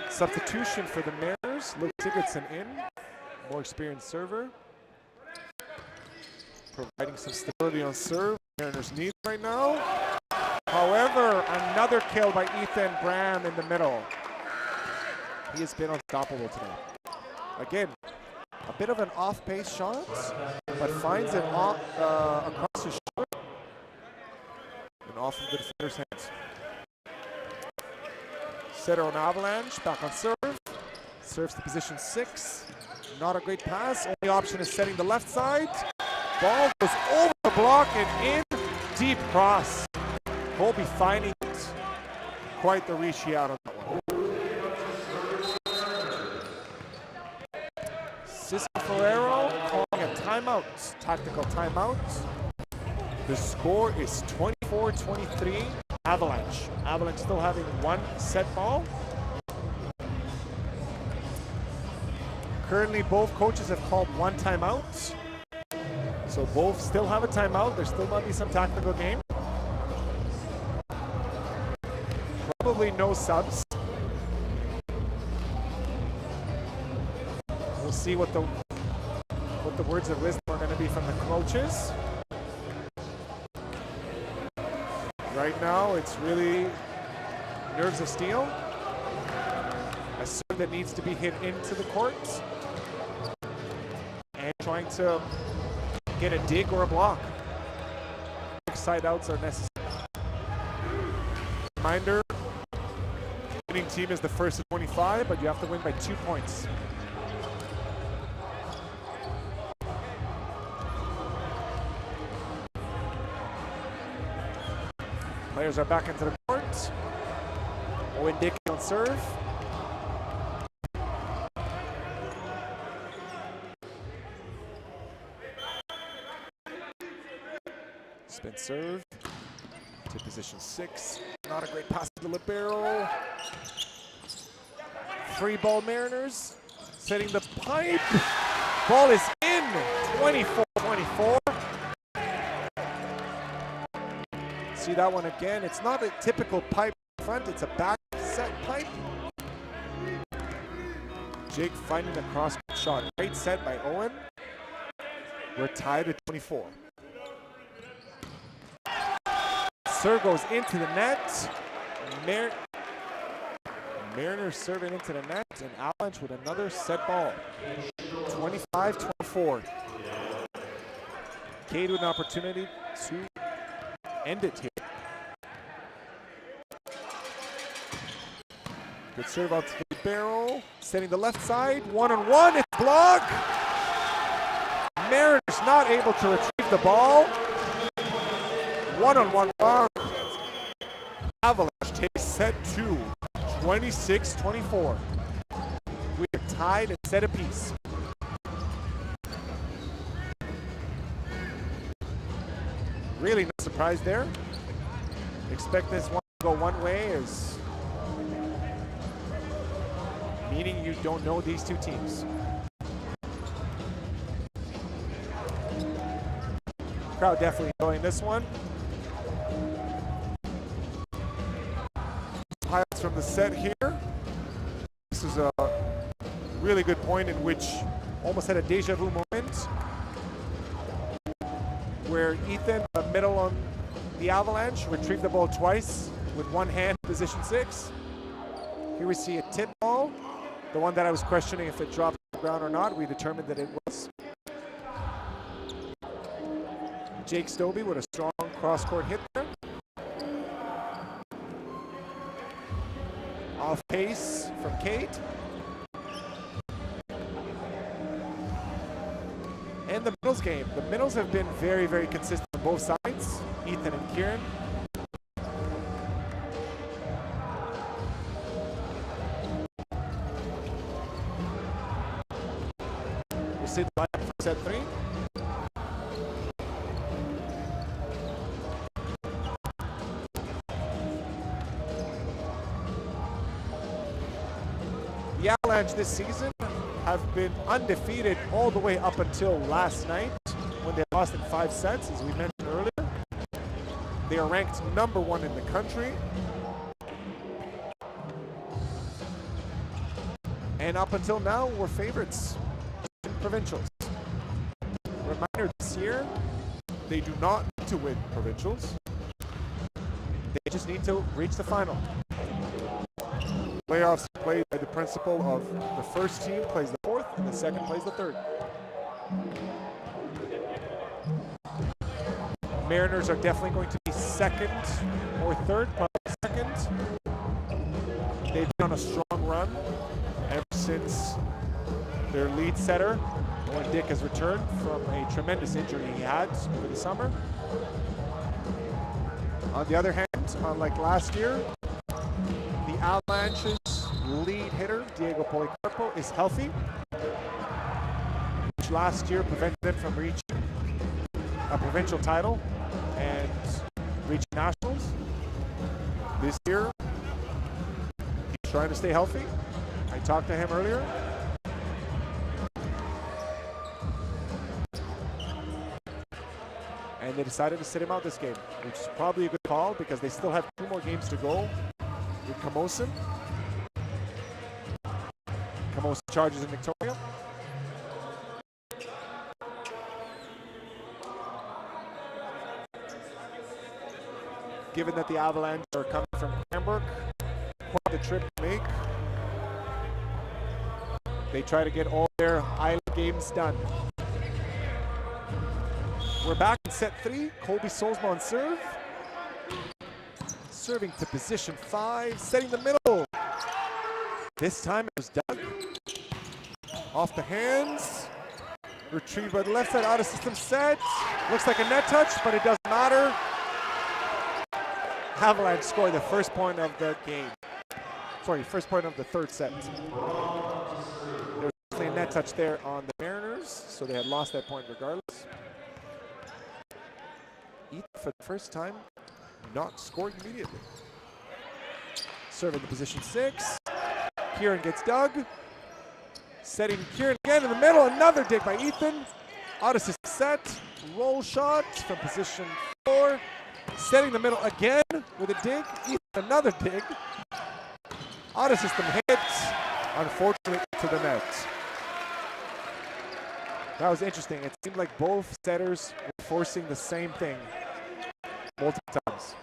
Substitution for the Mariners. Luke Sigurdsson in. More experienced server. Providing some stability on serve. Mariners need right now. However, another kill by Ethan Graham in the middle. He has been unstoppable today. Again, a bit of an off-pace shot, but finds it off, across his shoulder and off of the defender's hands. Setter on Avalanche, back on serve. Serves to position 6. Not a great pass. Only option is setting the left side. Ball goes over the block and in. Deep cross. Colby finding it. Quite the reach he out on that one. Cisco Ferrero calling a timeout. Tactical timeout. The score is 24-23. Avalanche. Avalanche still having 1 set ball. Currently, both coaches have called 1 timeout. So both still have a timeout. There still might be some tactical game. Probably no subs. We'll see what the words of wisdom are going to be from the coaches. Right now, it's really nerves of steel. A serve that needs to be hit into the court. And trying to get a dig or a block. Side outs are necessary. Reminder, winning team is the first to 25, but you have to win by 2 points. Players are back into the court. Owen Dickey on serve. Spin serve to position 6. Not a great pass to the libero. Free ball Mariners. Setting the pipe. Ball is in. 24-24. See that one again. It's not a typical pipe front, it's a back set pipe. Jake finding the cross shot. Great set by Owen. We're tied at 24. Serve goes into the net. Mariners serving into the net, and Avalanche with another set ball. 25-24. Cade with an opportunity to end it here. Good serve out to the barrel. Setting the left side. One-on-one. It's blocked. Mariners not able to retrieve the ball. One-on-one block. Avalanche takes set 2. 26-24. We are tied and set apiece. Really no surprise there. Expect this one to go one way, as meaning you don't know these two teams. Crowd definitely enjoying this one. Highlights from the set here. This is a really good point in which almost had a deja vu moment, where Ethan, the middle on the Avalanche, retrieved the ball twice with one hand, position 6. Here we see a tip ball, the one that I was questioning if it dropped to the ground or not. We determined that it was. Jake Stobie with a strong cross-court hit there. Off pace from Kate. And the middles game. The middles have been very, very consistent on both sides. Ethan and Kieran. We'll see the lineup for set 3. The Avalanche this season have been undefeated all the way up until last night, when they lost in 5 sets, as we mentioned earlier. They are ranked number 1 in the country. And up until now, we're favorites in provincials. Reminder, this year, they do not need to win provincials. They just need to reach the final. Playoffs played by the principle of the first team plays the 4th and the second plays the 3rd. Mariners are definitely going to be 2nd or 3rd, probably 2nd. They've been on a strong run ever since their lead setter, when Dick has returned from a tremendous injury he had over the summer. On the other hand, unlike last year, the Avalanche's lead hitter, Diego Policarpo, is healthy, which last year prevented them from reaching a provincial title and reaching nationals. This year, he's trying to stay healthy. I talked to him earlier. And they decided to sit him out this game, which is probably a good call because they still have 2 more games to go with Camosun. Camosun charges in Victoria. Given that the Avalanche are coming from Cranbrook, quite the trip to make, they try to get all their island games done. We're back in set 3. Colby Solzma on serve. Serving to position 5, setting the middle. This time it was Doug. Off the hands. Retrieved by the left side, out of system set. Looks like a net touch, but it doesn't matter. Avalanche scored the first point of the game. Sorry, first point of the 3rd set. There was definitely a net touch there on the Mariners, so they had lost that point regardless. Ethan, for the first time, not scoring immediately. Serving the position 6. Kieran gets Doug. Setting Kieran again in the middle. Another dig by Ethan. Out of set. Roll shot from position 4. Setting the middle again with a dig. Another dig. Out of system hit. Unfortunately to the net. That was interesting. It seemed like both setters were forcing the same thing multiple times.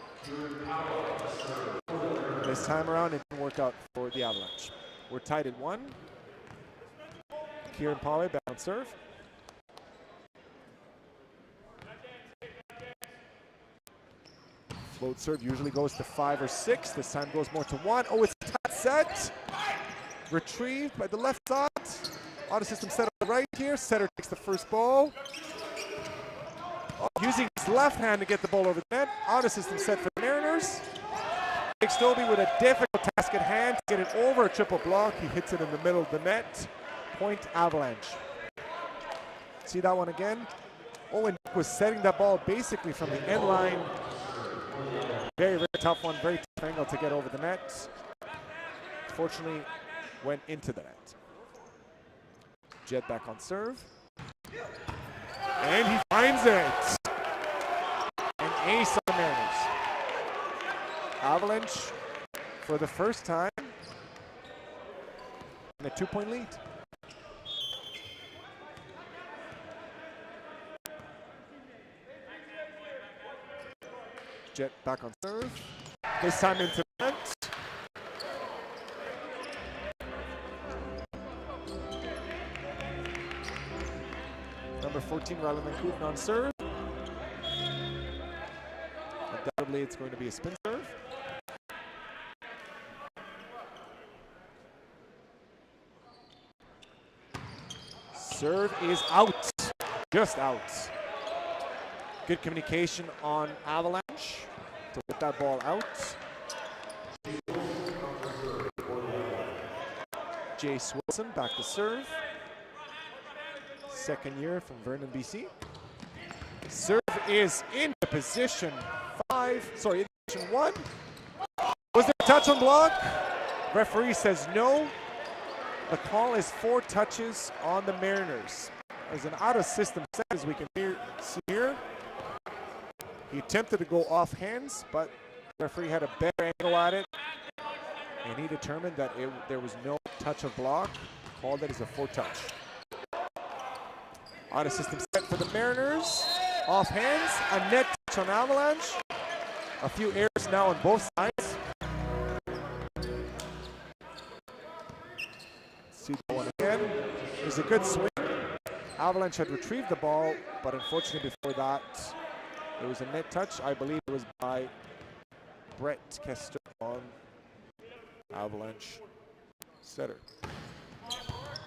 This time around, it didn't work out for the Avalanche. We're tied at 1. Kieran Poway back on serve. Float serve usually goes to 5 or 6. This time goes more to 1. Oh, it's a tight set. Retrieved by the left side. Auto system set on the right here. Setter takes the first ball. Oh, using his left hand to get the ball over the net. Auto system set for the Mariners. Stoby with a difficult task at hand to get it over a triple block. He hits it in the middle of the net. Point Avalanche. See that one again? Owen was setting that ball basically from the end line. Very, very tough one. Very tough angle to get over the net. Fortunately, went into the net. Jet back on serve. And he finds it. An ace on the Mariners. Avalanche, for the first time, in a 2-point lead. Jet back on serve. This time into the net. Number 14, Rylan Vancouver on serve. Undoubtedly, it's going to be a spin serve. Serve is out. Just out. Good communication on Avalanche to put that ball out. Jace Wilson back to serve. Second year from Vernon, BC. Serve is into position 1. Was there a touch on block? Referee says no. The call is 4 touches on the Mariners. As an out-of-system set, as we can see here. He attempted to go off hands, but the referee had a better angle at it. And he determined that there was no touch of block. Called it as a 4 touch. Out-of-system set for the Mariners. Off hands, a net touch on Avalanche. A few errors now on both sides. See the one again. There's a good swing. Avalanche had retrieved the ball, but unfortunately before that, there was a net touch. I believe it was by Brett Kester on Avalanche setter.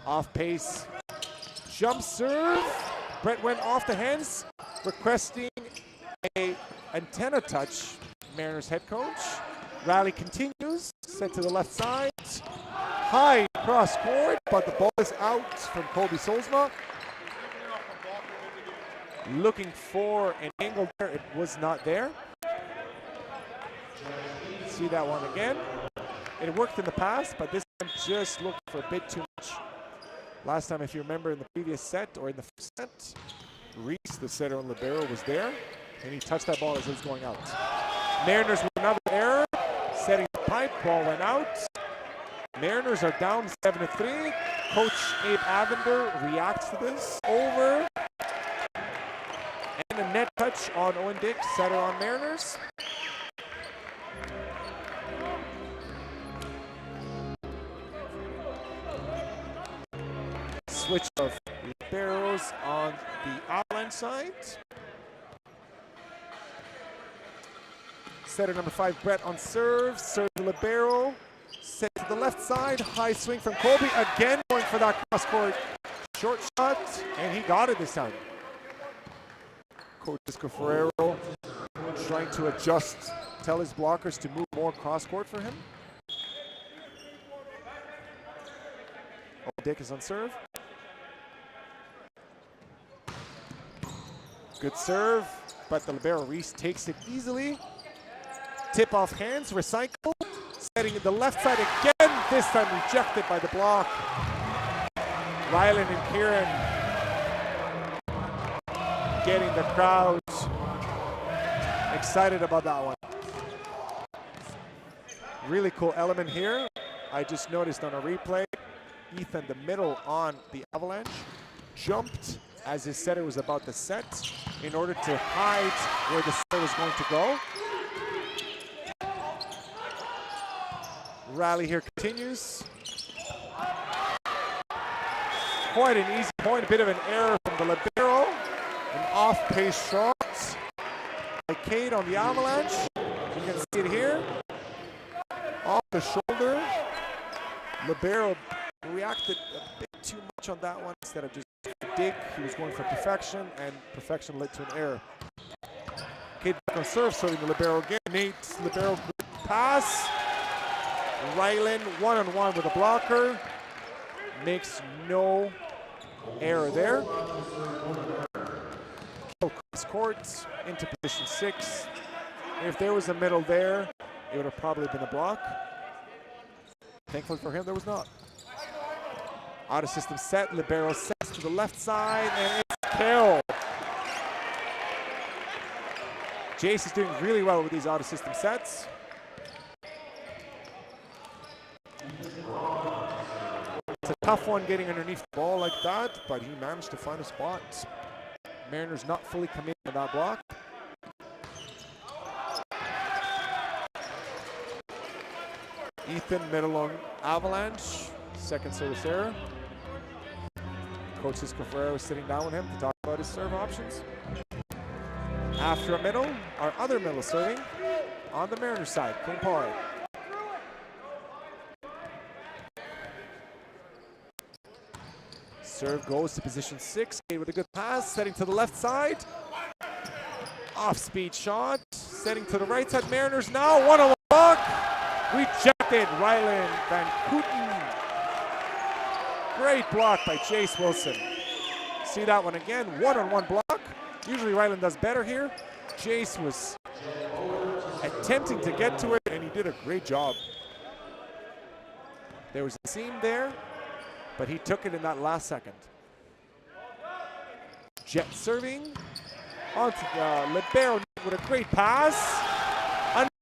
Off pace. Jump serve. Brett went off the hands, requesting a antenna touch. Mariners head coach. Rally continues. Set to the left side. High cross court, but the ball is out from Colby Solzma. Looking for an angle there. It was not there. See that one again. It worked in the past, but this time just looked for a bit too much. Last time, if you remember, in the previous set or in the first set, Reese, the setter on libero, was there, and he touched that ball as it was going out. Mariners with another error, setting the pipe, ball went out. Mariners are down 7-3. Coach Abe Avender reacts to this. Over. And a net touch on Owen Dick, setter on Mariners. Switch of liberos on the Avalanche side. Setter number 5, Brett on serve. Serve the libero. Set to the left side. High swing from Colby. Again going for that cross court short shot. And he got it this time. Coach Isco Ferrero trying to adjust, tell his blockers to move more cross court for him. Oh, Dick is on serve. Good serve, but the libero Reese takes it easily. Tip off hands, recycle. Setting the left side again, this time rejected by the block. Rylan and Kieran getting the crowd Excited about that one. Really cool element here. I just noticed on a replay, Ethan, the middle on the Avalanche, jumped as his setter was about to set in order to hide where the setter was going to go. Rally here continues. Quite an easy point, a bit of an error from the libero. An off-pace shot by Cade on the Avalanche. You can see it here. Off the shoulder. Libero reacted a bit too much on that one instead of just dig. He was going for perfection, and perfection led to an error. Cade back on serve, serving the libero again. Nate's libero pass. Ryland one-on-one with a blocker. Makes no error there. Cross court into position 6. If there was a middle there, it would have probably been a block. Thankfully for him, there was not. Out of system set, libero sets to the left side, and it's kill. Jace is doing really well with these out of system sets. It's a tough one getting underneath the ball like that, but he managed to find a spot. Mariners not fully committed to that block. Ethan middle on Avalanche. Second service error. Coach Cisco Ferreira was sitting down with him to talk about his serve options. After a middle, our other middle serving on the Mariners side, Kumpari. Serve goes to position 6. Cade with a good pass, setting to the left side. Off-speed shot, setting to the right side. Mariners now, one-on-one block. Rejected, Ryland Van Kooten. Great block by Jace Wilson. See that one again, one-on-one block. Usually Ryland does better here. Jace was attempting to get to it, and he did a great job. There was a seam there, but he took it in that last second. Jet serving onto the libero with a great pass.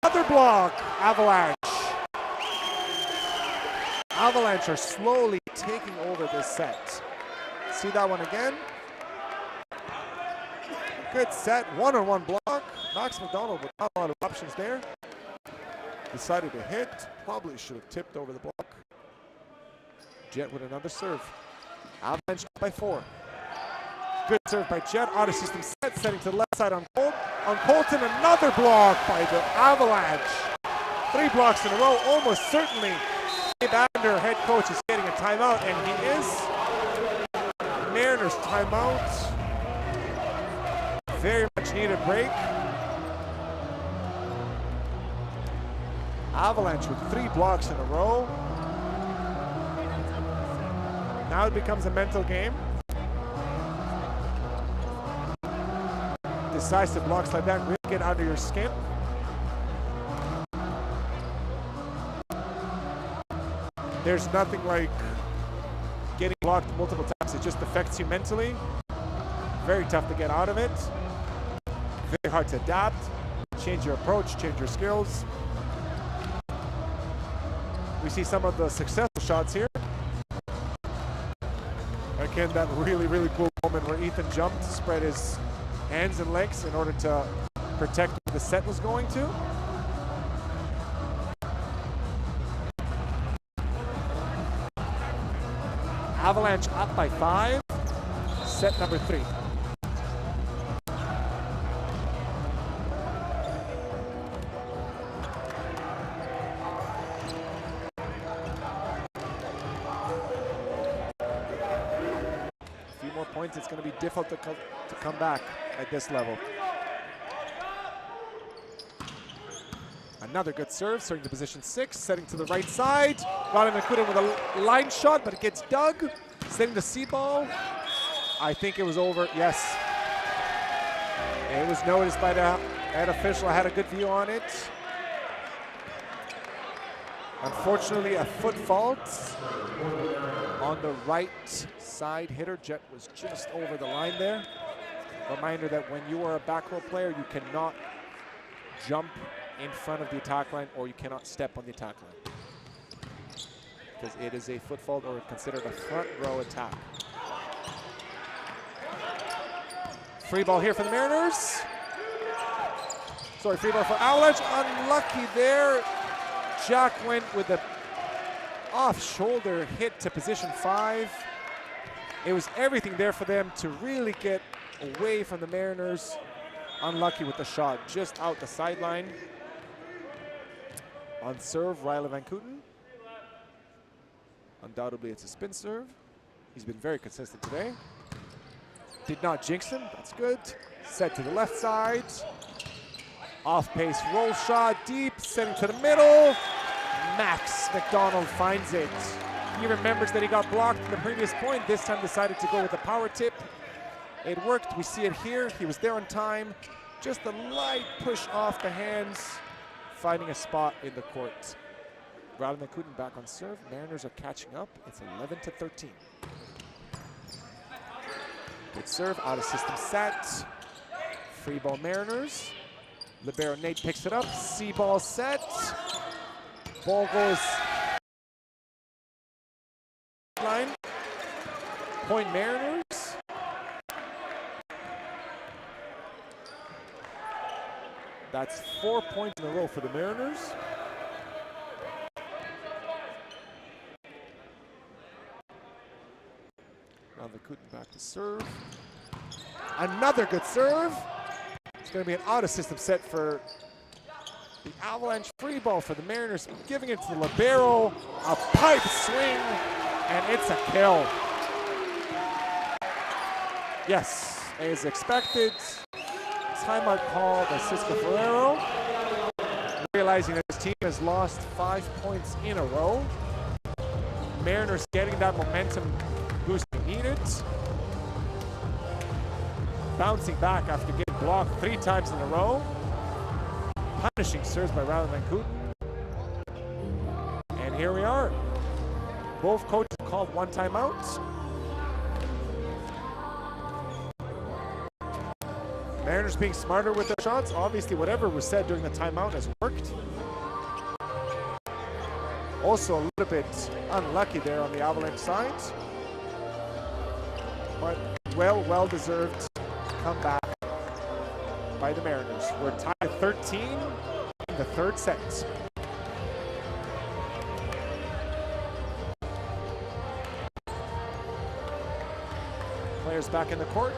Another block, Avalanche. Avalanche are slowly taking over this set. See that one again? Good set, one-on-one block. Max McDonald with not a lot of options there. Decided to hit, probably should have tipped over the block. Jet with another serve. Avalanche by 4. Good serve by Jet, out of system set, setting to the left side on Colt. On Colton, another block by the Avalanche. 3 blocks in a row, almost certainly. Dave Abner, head coach, is getting a timeout, and he is. Mariners timeout. Very much needed break. Avalanche with 3 blocks in a row. Now it becomes a mental game. Decisive blocks like that really get under your skin. There's nothing like getting blocked multiple times. It just affects you mentally. Very tough to get out of it. Very hard to adapt. Change your approach, change your skills. We see some of the successful shots here. Again, that really, really cool moment where Ethan jumped, spread his hands and legs in order to protect where the set was going to. Avalanche up by 5. Set number 3. Points, it's going to be difficult to come back at this level. Another good serve, starting to position 6, setting to the right side. Ronald McCudden with a line shot, but it gets dug. Setting the C ball. I think it was over, yes. It was noticed by the head official. I had a good view on it. Unfortunately, a foot fault on the right side hitter. Jet was just over the line there. Reminder that when you are a back row player, you cannot jump in front of the attack line or you cannot step on the attack line, because it is a foot fault or considered a front row attack. Free ball here for the Mariners. Sorry, free ball for Avalanche. Unlucky there. Jack went with the off-shoulder hit to position 5. It was everything there for them to really get away from the Mariners. Unlucky with the shot just out the sideline. On serve, Riley Van Kooten. Undoubtedly, it's a spin serve. He's been very consistent today. Did not jinx him, that's good. Set to the left side. Off-pace roll shot, deep, setting to the middle. Max McDonald finds it. He remembers that he got blocked in the previous point. This time decided to go with a power tip. It worked, we see it here. He was there on time. Just a light push off the hands, finding a spot in the court. Riley McCooten back on serve. Mariners are catching up. It's 11-13. Good serve, out of system set. Free ball Mariners. Libero Nate picks it up. C ball set. Ball goes line. Point Mariners. That's 4 points in a row for the Mariners. Now the Kooten back to serve. Another good serve. It's going to be an out-of-system set for the Avalanche. Free ball for the Mariners, giving it to the libero. A pipe swing, and it's a kill. Yes, as expected. Timeout call by Cisco Ferrero. Realizing that his team has lost 5 points in a row. Mariners getting that momentum boost needed. Bouncing back after getting blocked 3 times in a row. Punishing serves by Riley Van Kooten. And here we are. Both coaches called 1 timeout. Mariners being smarter with their shots. Obviously, whatever was said during the timeout has worked. Also a little bit unlucky there on the Avalanche side. But well-deserved comeback by the Mariners. We're tied at 13 in the 3rd set. Players back in the court.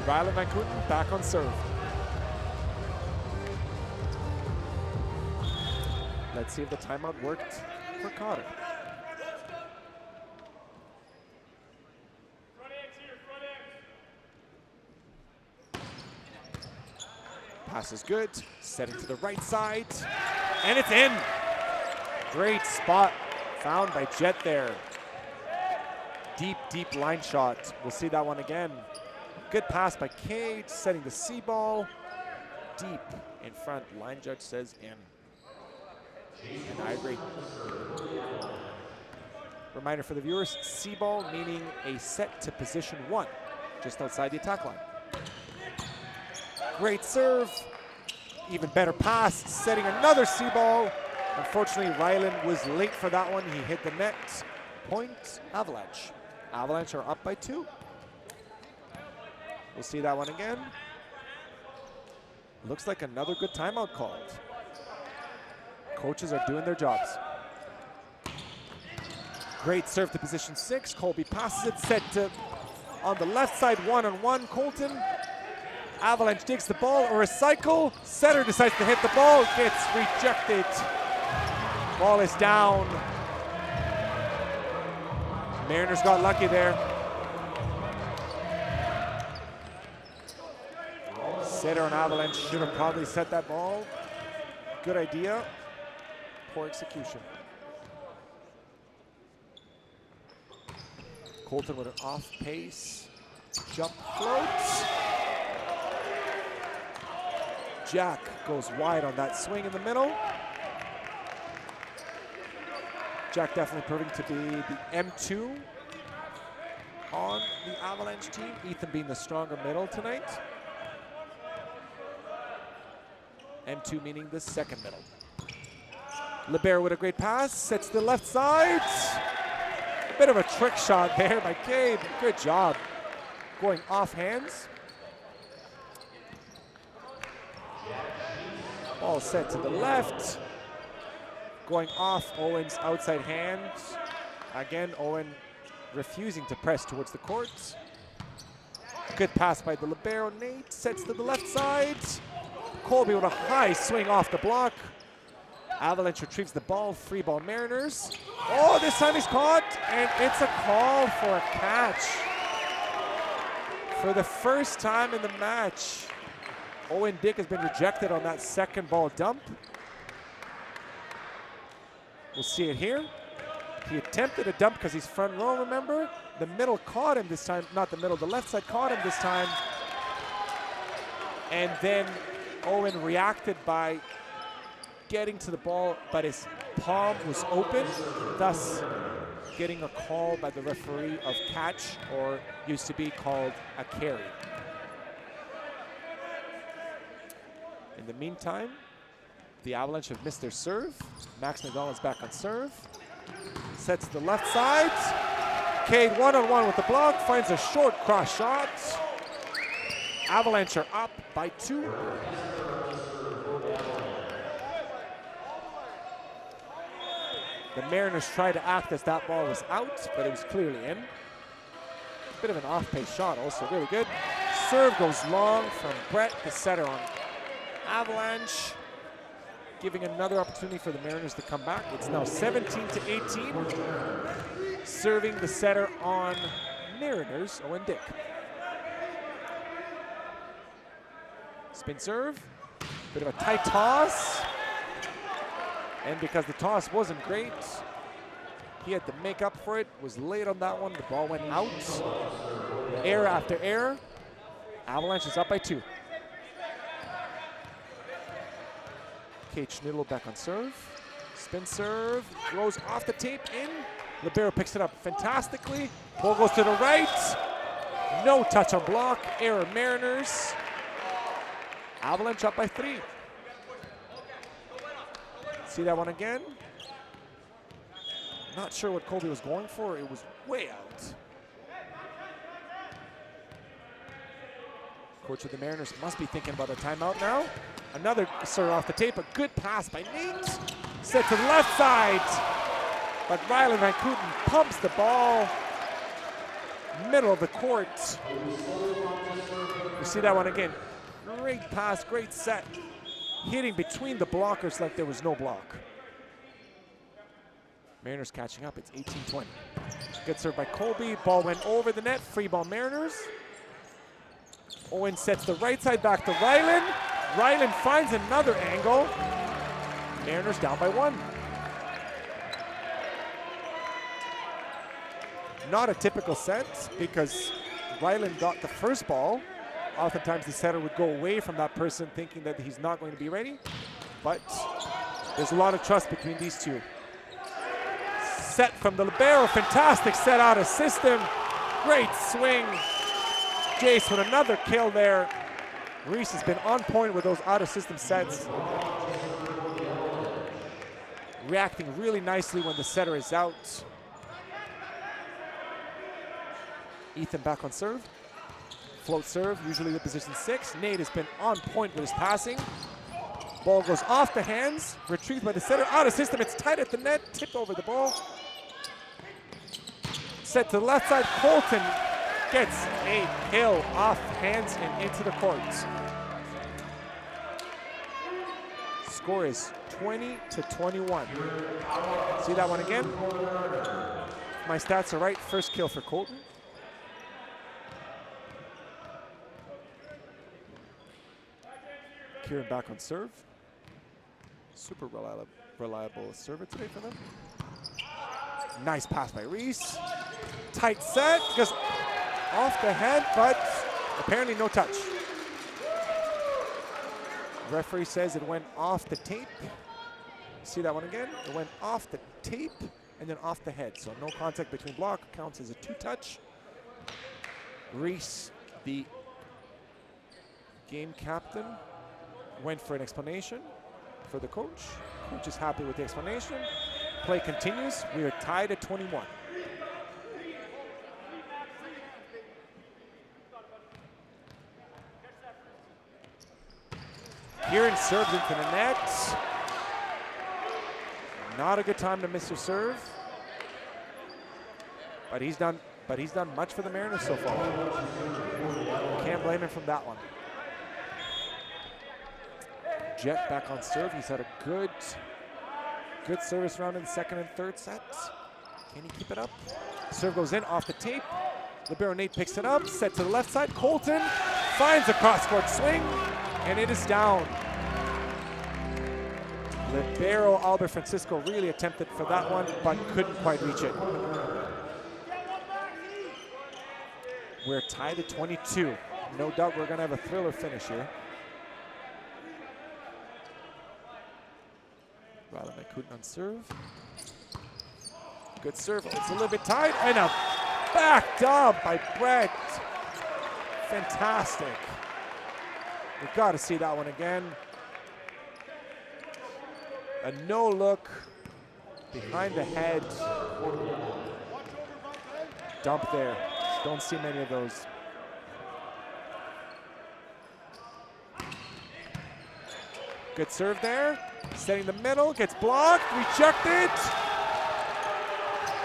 Riley Van Kooten back on serve. Let's see if the timeout worked for COTR. Pass is good, setting to the right side, and it's in. Great spot found by Jet there. Deep line shot. We'll see that one again. Good pass by Cage, setting the C ball deep in front. Line judge says in. And I agree. Reminder for the viewers, C ball meaning a set to position 1, just outside the attack line. Great serve, even better pass, setting another C ball. Unfortunately, Ryland was late for that one. He hit the net. Point Avalanche. Avalanche are up by 2. We'll see that one again. Looks like another good timeout called. Coaches are doing their jobs. Great serve to position 6. Colby passes it, set to on the left side, 1-on-1. Colton. Avalanche digs the ball, a recycle. Setter decides to hit the ball, gets rejected. Ball is down. Mariners got lucky there. Setter on Avalanche should have probably set that ball. Good idea. Poor execution. Colton with an off-pace jump float. Jack goes wide on that swing in the middle. Jack definitely proving to be the M2 on the Avalanche team. Ethan being the stronger middle tonight. M2 meaning the second middle. Libero with a great pass, sets the left side. A bit of a trick shot there by Cade. Good job. Going off hands. Ball set to the left. Going off Owen's outside hand. Again, Owen refusing to press towards the court. Good pass by the libero. Nate sets to the left side. Colby with a high swing off the block. Avalanche retrieves the ball. Free ball Mariners. Oh, this time he's caught, and it's a call for a catch. For the first time in the match, Owen Dick has been rejected on that second ball dump. We'll see it here. He attempted a dump because he's front row, remember? The middle caught him this time, not the middle, the left side caught him this time. And then Owen reacted by getting to the ball, but his palm was open, thus getting a call by the referee of catch, or used to be called a carry. In the meantime, the Avalanche have missed their serve. Max McDonald's back on serve. Sets the left side. Cade one-on-one with the block, finds a short cross shot. Avalanche are up by 2. The Mariners tried to act as that ball was out, but it was clearly in. Bit of an off-pace shot also, really good. Serve goes long from Brett, the setter on Avalanche, giving another opportunity for the Mariners to come back. It's now 17-18. Serving the setter on Mariners, Owen Dick. Spin serve, bit of a tight toss. And because the toss wasn't great, he had to make up for it, was late on that one, the ball went out. Error after error. Avalanche is up by 2. Kate Schnittel back on serve. Spin serve, throws off the tape in. Libero picks it up fantastically. Ball goes to the right. No touch on block, error Mariners. Avalanche up by 3. See that one again? Not sure what Colby was going for. It was way out. Coach of the Mariners must be thinking about a timeout now. Another serve off the tape. A good pass by Nate. Set to the left side. But Rylan Van Kooten pumps the ball. Middle of the court. You see that one again. Great pass, great set. Hitting between the blockers like there was no block. Mariners catching up, it's 18-20. Good serve by Colby, ball went over the net, free ball Mariners. Owen sets the right side back to Rylan. Rylan finds another angle. Mariners down by 1. Not a typical set because Rylan got the first ball. Oftentimes the setter would go away from that person thinking that he's not going to be ready. But there's a lot of trust between these two. Set from the libero, fantastic set out of system. Great swing. Jace with another kill there. Reese has been on point with those out of system sets. Reacting really nicely when the setter is out. Ethan back on serve. Float serve, usually the position 6. Nate has been on point with his passing. Ball goes off the hands, retrieved by the setter, out of system, it's tight at the net, tipped over the ball. Set to the left side, Colton gets a kill off hands and into the court. Score is 20-21. See that one again? My stats are right, first kill for Colton. Kieran back on serve. Super reliable server today for them. Nice pass by Reese. Tight set, goes off the head, but apparently no touch. Referee says it went off the tape. See that one again? It went off the tape and then off the head. So no contact between block, counts as a 2-touch. Reese, the game captain, went for an explanation for the coach. Coach is happy with the explanation. Play continues. We are tied at 21. Kieran serves into the net. Not a good time to miss your serve. But he's done much for the Mariners so far. Can't blame him from that one. Jet back on serve. He's had a good service round in the second and third sets. Can he keep it up? Serve goes in off the tape. Libero Nate picks it up. Set to the left side. Colton finds a cross-court swing, and it is down. Libero Albert Francisco really attempted for that one, but couldn't quite reach it. We're tied at 22. No doubt we're going to have a thriller finish here. Rather Couldn't on serve. Good serve. It's a little bit tight. And a backed up by Brett. Fantastic. We've got to see that one again. A no look behind the head. Dump there. Don't see many of those. Good serve there. Setting the middle, gets blocked, rejected.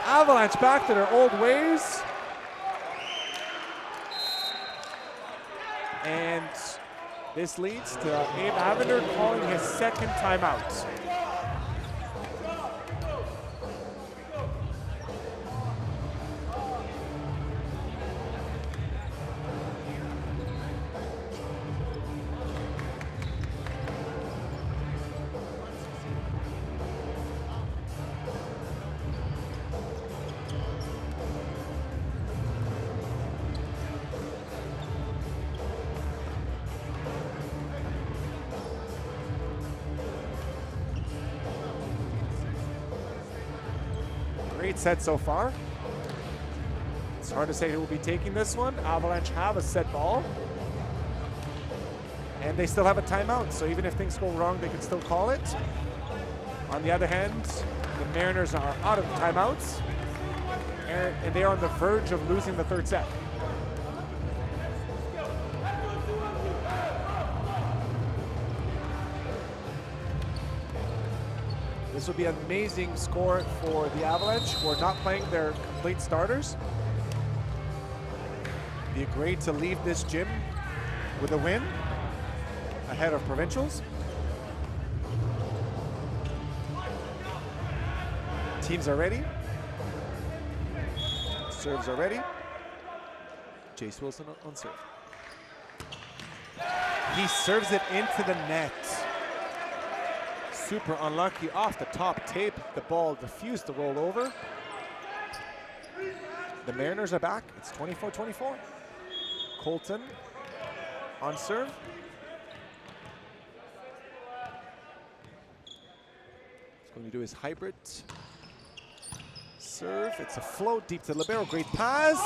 Avalanche back to their old ways. And this leads to Abe Avender calling his second timeout. Great set so far. It's hard to say who will be taking this one. Avalanche have a set ball. And they still have a timeout, so even if things go wrong, they can still call it. On the other hand, the Mariners are out of timeouts, and they are on the verge of losing the third set. This will be an amazing score for the Avalanche, who are not playing their complete starters. Be great to leave this gym with a win ahead of provincials. Teams are ready. Serves are ready. Jace Wilson on serve. He serves it into the net. Super unlucky off the top tape. The ball refused to roll over. The Mariners are back. It's 24-24. Colton on serve. He's going to do his hybrid serve. It's a float deep to Libero. Great pass.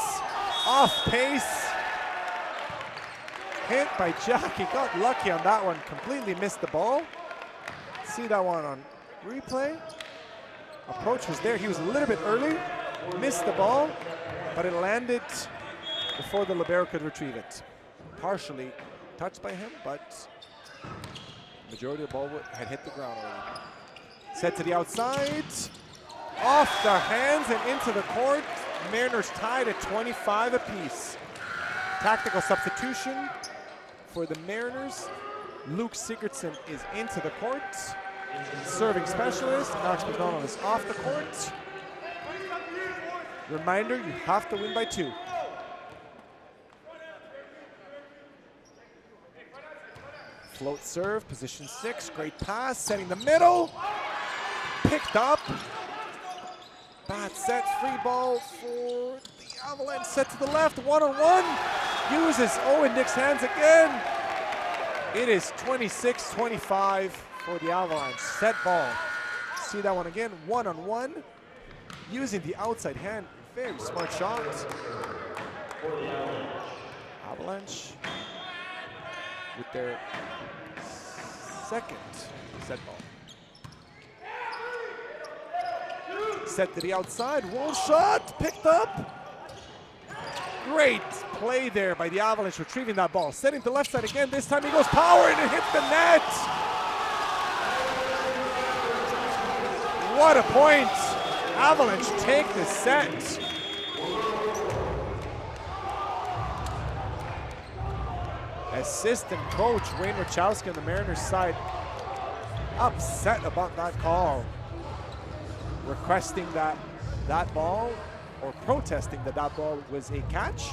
Off pace. Hit by Jack. He got lucky on that one. Completely missed the ball. See that one on replay. Approach was there. He was a little bit early. Missed the ball, but it landed before the Libero could retrieve it. Partially touched by him, but majority of the ball had hit the ground already. Set to the outside. Off the hands and into the court. Mariners tied at 25 apiece. Tactical substitution for the Mariners. Luke Sigurdsson is into the court. Serving specialist. Alex McDonald is off the court. Reminder, you have to win by 2. Float serve, position 6. Great pass, setting the middle. Picked up. Bad set, free ball for the Avalanche. Set to the left, one-on-one. Uses Owen Nick's hands again. It is 26-25 for the Avalanche. Set ball. See that one again, one-on-one. Using the outside hand, very smart shot. Avalanche with their second set ball. Set to the outside, roll shot, picked up. Great play there by the Avalanche, retrieving that ball. Setting to left side again, this time he goes power and it hits the net. What a point. Avalanche take the set. Assistant coach Wayne Wachowski on the Mariners side upset about that call, requesting that ball, or protesting that ball was a catch.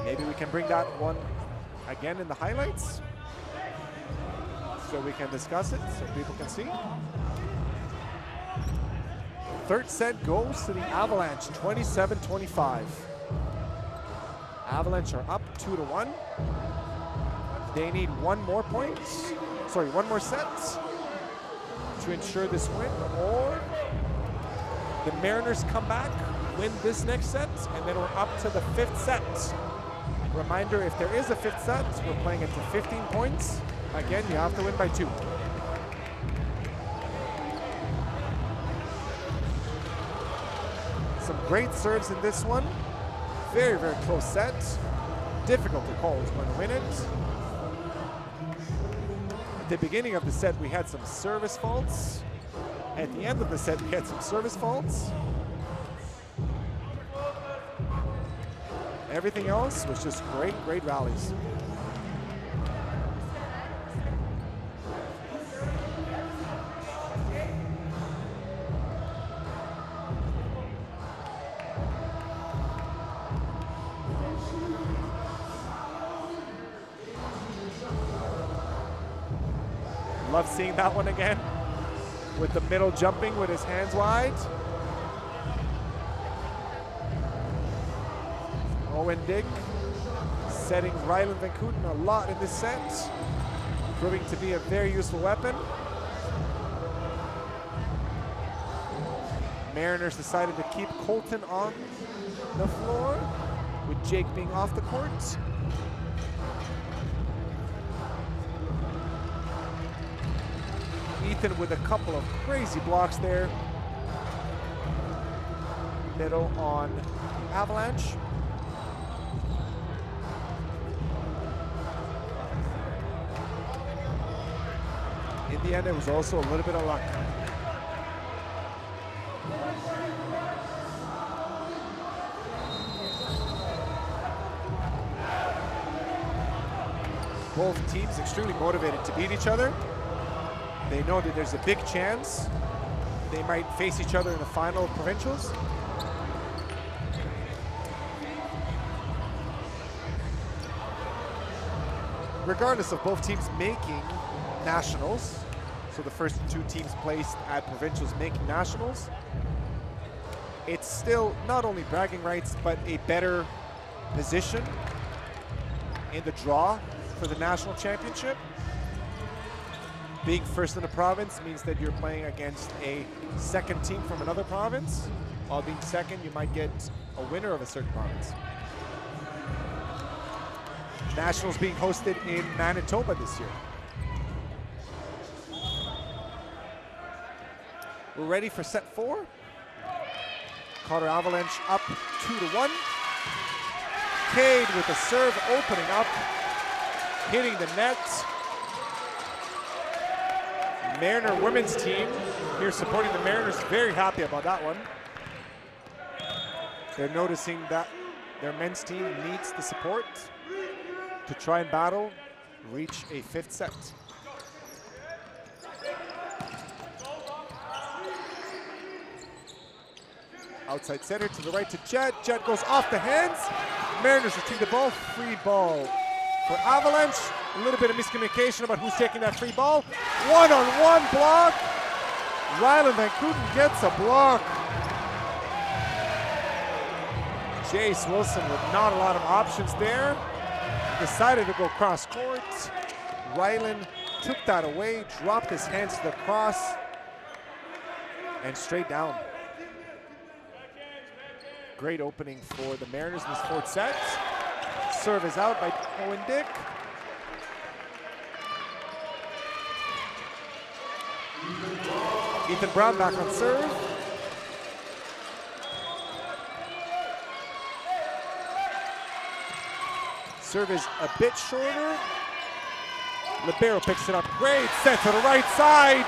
Maybe we can bring that one again in the highlights so we can discuss it, so people can see. Third set goes to the Avalanche, 27-25. Avalanche are up 2-1. They need one more set to ensure this win, or the Mariners come back, win this next set, and then we're up to the fifth set. Reminder, if there is a fifth set, we're playing it to 15 points. Again, you have to win by 2. Some great serves in this one. Very, very close set. Difficult to call who's going to win it. At the beginning of the set, we had some service faults. At the end of the set, we had some service faults. Everything else was just great, great rallies. Love seeing that one again, with the middle jumping with his hands wide. Owen Dick setting Ryland Van Kooten a lot in this set, proving to be a very useful weapon. Mariners decided to keep Colton on the floor, with Jake being off the court. Ethan with a couple of crazy blocks there. Middle on Avalanche. In the end, it was also a little bit of luck. Both teams extremely motivated to beat each other. They know that there's a big chance they might face each other in the final of provincials. Regardless of both teams making nationals, so the first 2 teams placed at provincials making nationals, it's still not only bragging rights, but a better position in the draw for the national championship. Being first in the province means that you're playing against a second team from another province. While being second, you might get a winner of a certain province. Nationals being hosted in Manitoba this year. We're ready for set 4. COTR Avalanche up 2-1. Cade with a serve opening up, hitting the net. Mariner women's team here supporting the Mariners, very happy about that one. They're noticing that their men's team needs the support to try and battle, reach a 5th set. Outside center to the right to Jet. Jet goes off the hands. Mariners retrieve the ball, free ball for Avalanche. A little bit of miscommunication about who's taking that free ball. One-on-one block. Ryland Van Kooten gets a block. Jace Wilson with not a lot of options there. decided to go cross court. Ryland took that away, dropped his hands to the cross, and straight down. Great opening for the Mariners in this fourth set. Serve is out by Owen Dick. Ethan Brown back on serve. Serve is a bit shorter. Libero picks it up. Great set to the right side.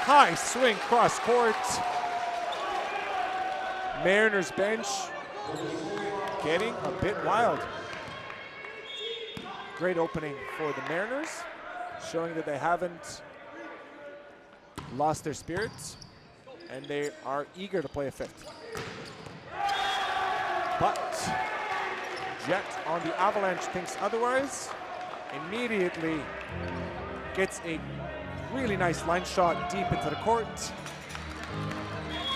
High swing cross court. Mariners bench getting a bit wild. Great opening for the Mariners, showing that they haven't lost their spirits and they are eager to play a fifth. But Jet on the Avalanche thinks otherwise. Immediately gets a really nice line shot deep into the court.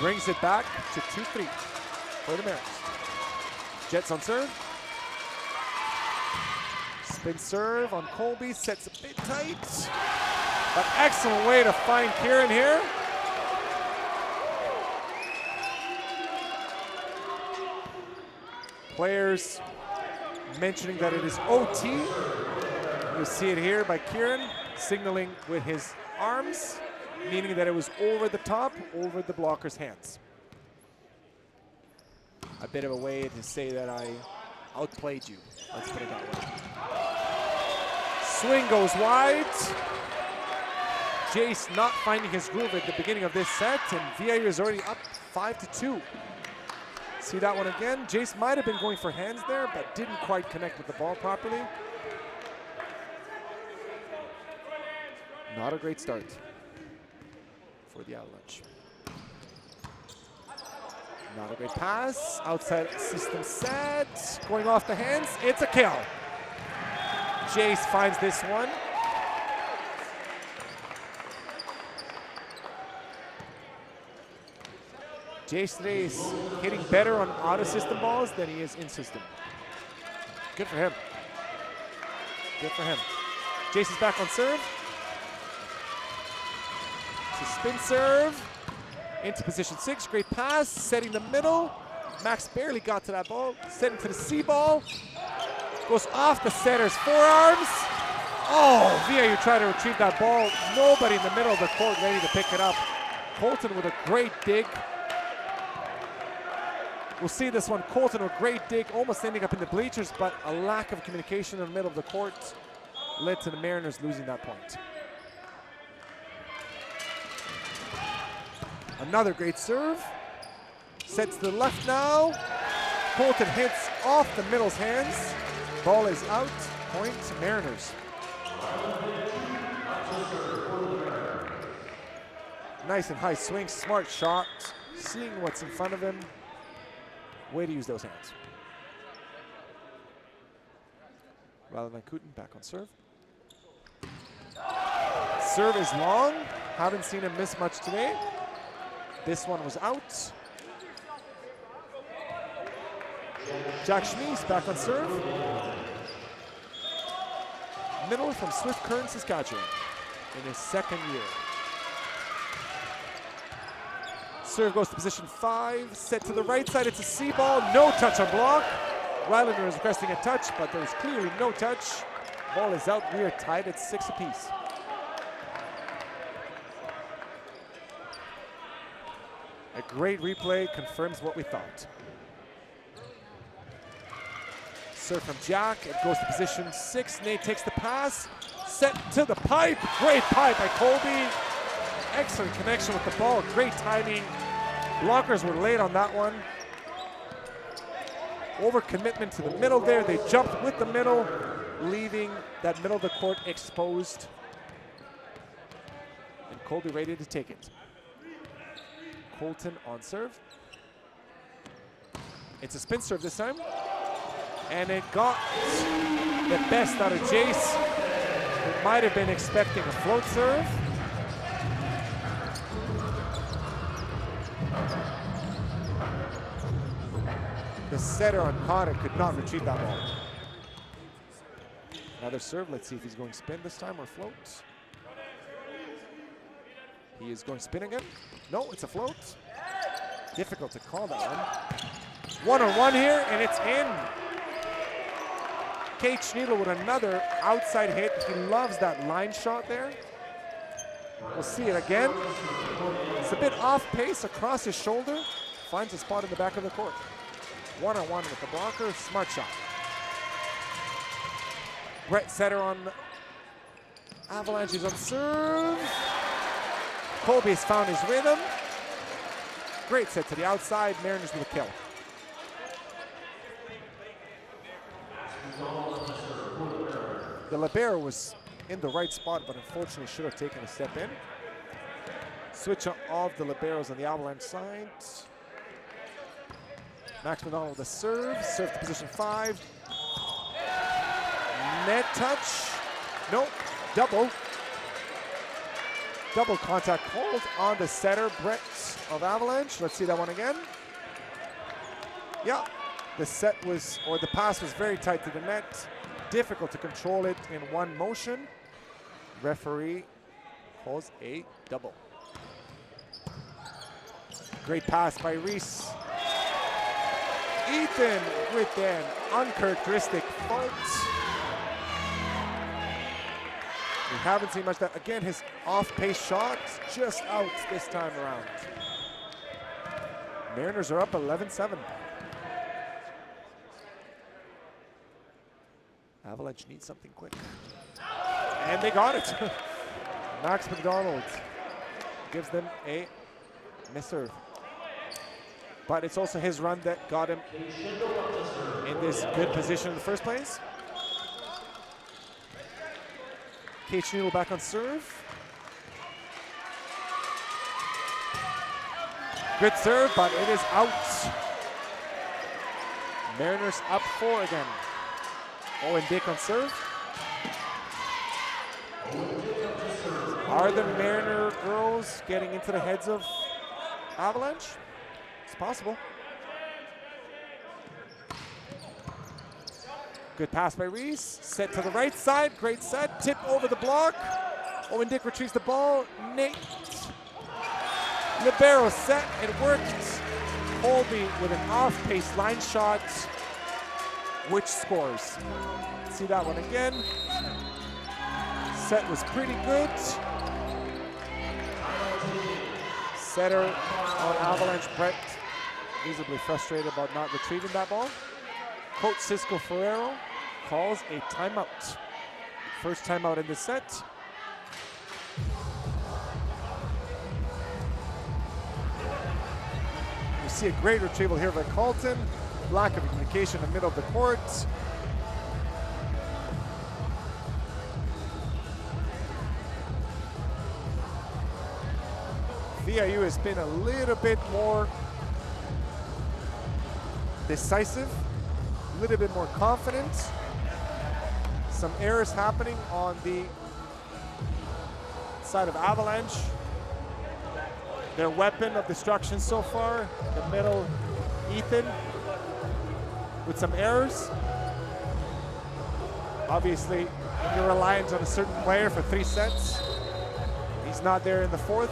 Brings it back to 2-3 for the Mariners. Jets on serve. Spin serve on Colby, sets a bit tight. But excellent way to find Kieran here. Players mentioning that it is OT. You see it here by Kieran, signaling with his arms, meaning that it was over the top, over the blocker's hands. A bit of a way to say that I outplayed you. Let's put it that way. Swing goes wide. Jace not finding his groove at the beginning of this set, and VIU is already up 5-2. See that one again? Jace might have been going for hands there, but didn't quite connect with the ball properly. Not a great start for the Avalanche. Not a great pass. Outside system set. Going off the hands. It's a kill. Jace finds this one. Jace today is hitting better on out-of-system balls than he is in-system. Good for him. Good for him. Jace is back on serve. It's a spin serve. Into position 6. Great pass. Setting the middle. Max barely got to that ball. Setting to the C ball. Goes off the setter's forearms. Oh, VIU tried to retrieve that ball. Nobody in the middle of the court ready to pick it up. Colton with a great dig. We'll see this one. Colton with a great dig, almost ending up in the bleachers, but a lack of communication in the middle of the court led to the Mariners losing that point. Another great serve. Set to the left now. Colton hits off the middle's hands. Ball is out. Point to Mariners. Nice and high swing. Smart shot. Seeing what's in front of him. Way to use those hands. Ryland Van Kooten back on serve. Serve is long. Haven't seen him miss much today. This one was out. Jack Schmies back on serve. Middle from Swift Current, Saskatchewan in his second year. Serve goes to position 5, set to the right side, it's a C ball, no touch on block. Rylander is requesting a touch, but there's clearly no touch. Ball is out, we are tied at 6 apiece. A great replay confirms what we thought. Serve from Jack, it goes to position 6, Nate takes the pass, set to the pipe, great pipe by Colby. Excellent connection with the ball, great timing. Blockers were late on that one. Overcommitment to the middle there. They jumped with the middle, leaving that middle of the court exposed. And Colby ready to take it. Colton on serve. It's a spin serve this time. And it got the best out of Jace. It might have been expecting a float serve. The setter on Connor could not retrieve that ball. Another serve. Let's see if he's going spin this time or float. He is going spin again. No, it's a float. Difficult to call that one. One-on-one here, and it's in. Kate Schneidel with another outside hit. He loves that line shot there. We'll see it again. It's a bit off pace across his shoulder. Finds a spot in the back of the court. One-on-one with the blocker. Smart shot. Brett Setter on Avalanche is on serve. Colby has found his rhythm. Great set to the outside. Mariners with a kill. The libero was in the right spot, but unfortunately should have taken a step in. Switch of the liberos on the Avalanche side. Max McDonald with the serve. Serve to position 5. Net touch. Nope. Double. Double contact called on the setter, Brett of Avalanche. Let's see that one again. Yeah, the set was, or the pass was very tight to the net. Difficult to control it in one motion. Referee calls a double. Great pass by Reese. Ethan with an uncharacteristic fault. We haven't seen much of that. Again, his off-pace shot just out this time around. Mariners are up 11-7. Avalanche needs something quick. And they got it. Max McDonald gives them a misserve. But it's also his run that got him in this good position in the first place. Kate Schneidel back on serve. Good serve, but it is out. Mariners up 4 again. Owen Dick on serve. Are the Mariner girls getting into the heads of Avalanche? It's possible. Good pass by Reese. Set to the right side. Great set. Tip over the block. Owen Dick retrieves the ball. Nate. Libero set. It worked. Colby with an off-pace line shot, which scores. See that one again. Set was pretty good. Setter on Avalanche. Brett visibly frustrated about not retrieving that ball. Coach Cisco Ferrero calls a timeout. First timeout in the set. We see a great retrieval here by Carlton. Lack of communication in the middle of the court. VIU has been a little bit more decisive, a little bit more confident. Some errors happening on the side of Avalanche. Their weapon of destruction so far, the middle, Ethan, with some errors. Obviously, you're reliant on a certain player for 3 sets. He's not there in the 4th.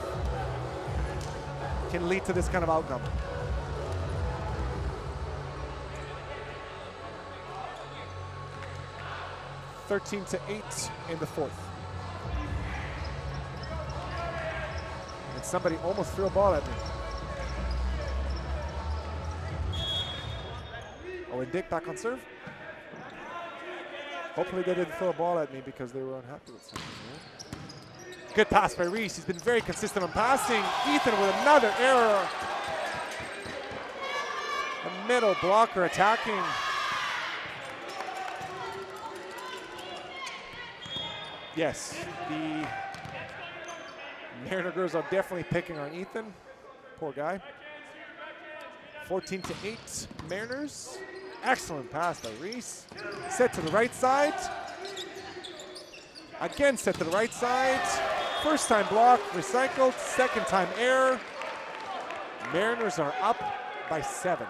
Can lead to this kind of outcome. (13-8) in the 4th. And somebody almost threw a ball at me. Oh, and Dick back on serve. Hopefully they didn't throw a ball at me because they were unhappy with something. Yeah? Good pass by Reese. He's been very consistent on passing. Ethan with another error. A middle blocker attacking. Yes, the Mariner girls are definitely picking on Ethan. Poor guy. 14-8 Mariners. Excellent pass by Reese. Set to the right side. Again, set to the right side. First time block, recycled. Second time error. Mariners are up by 7.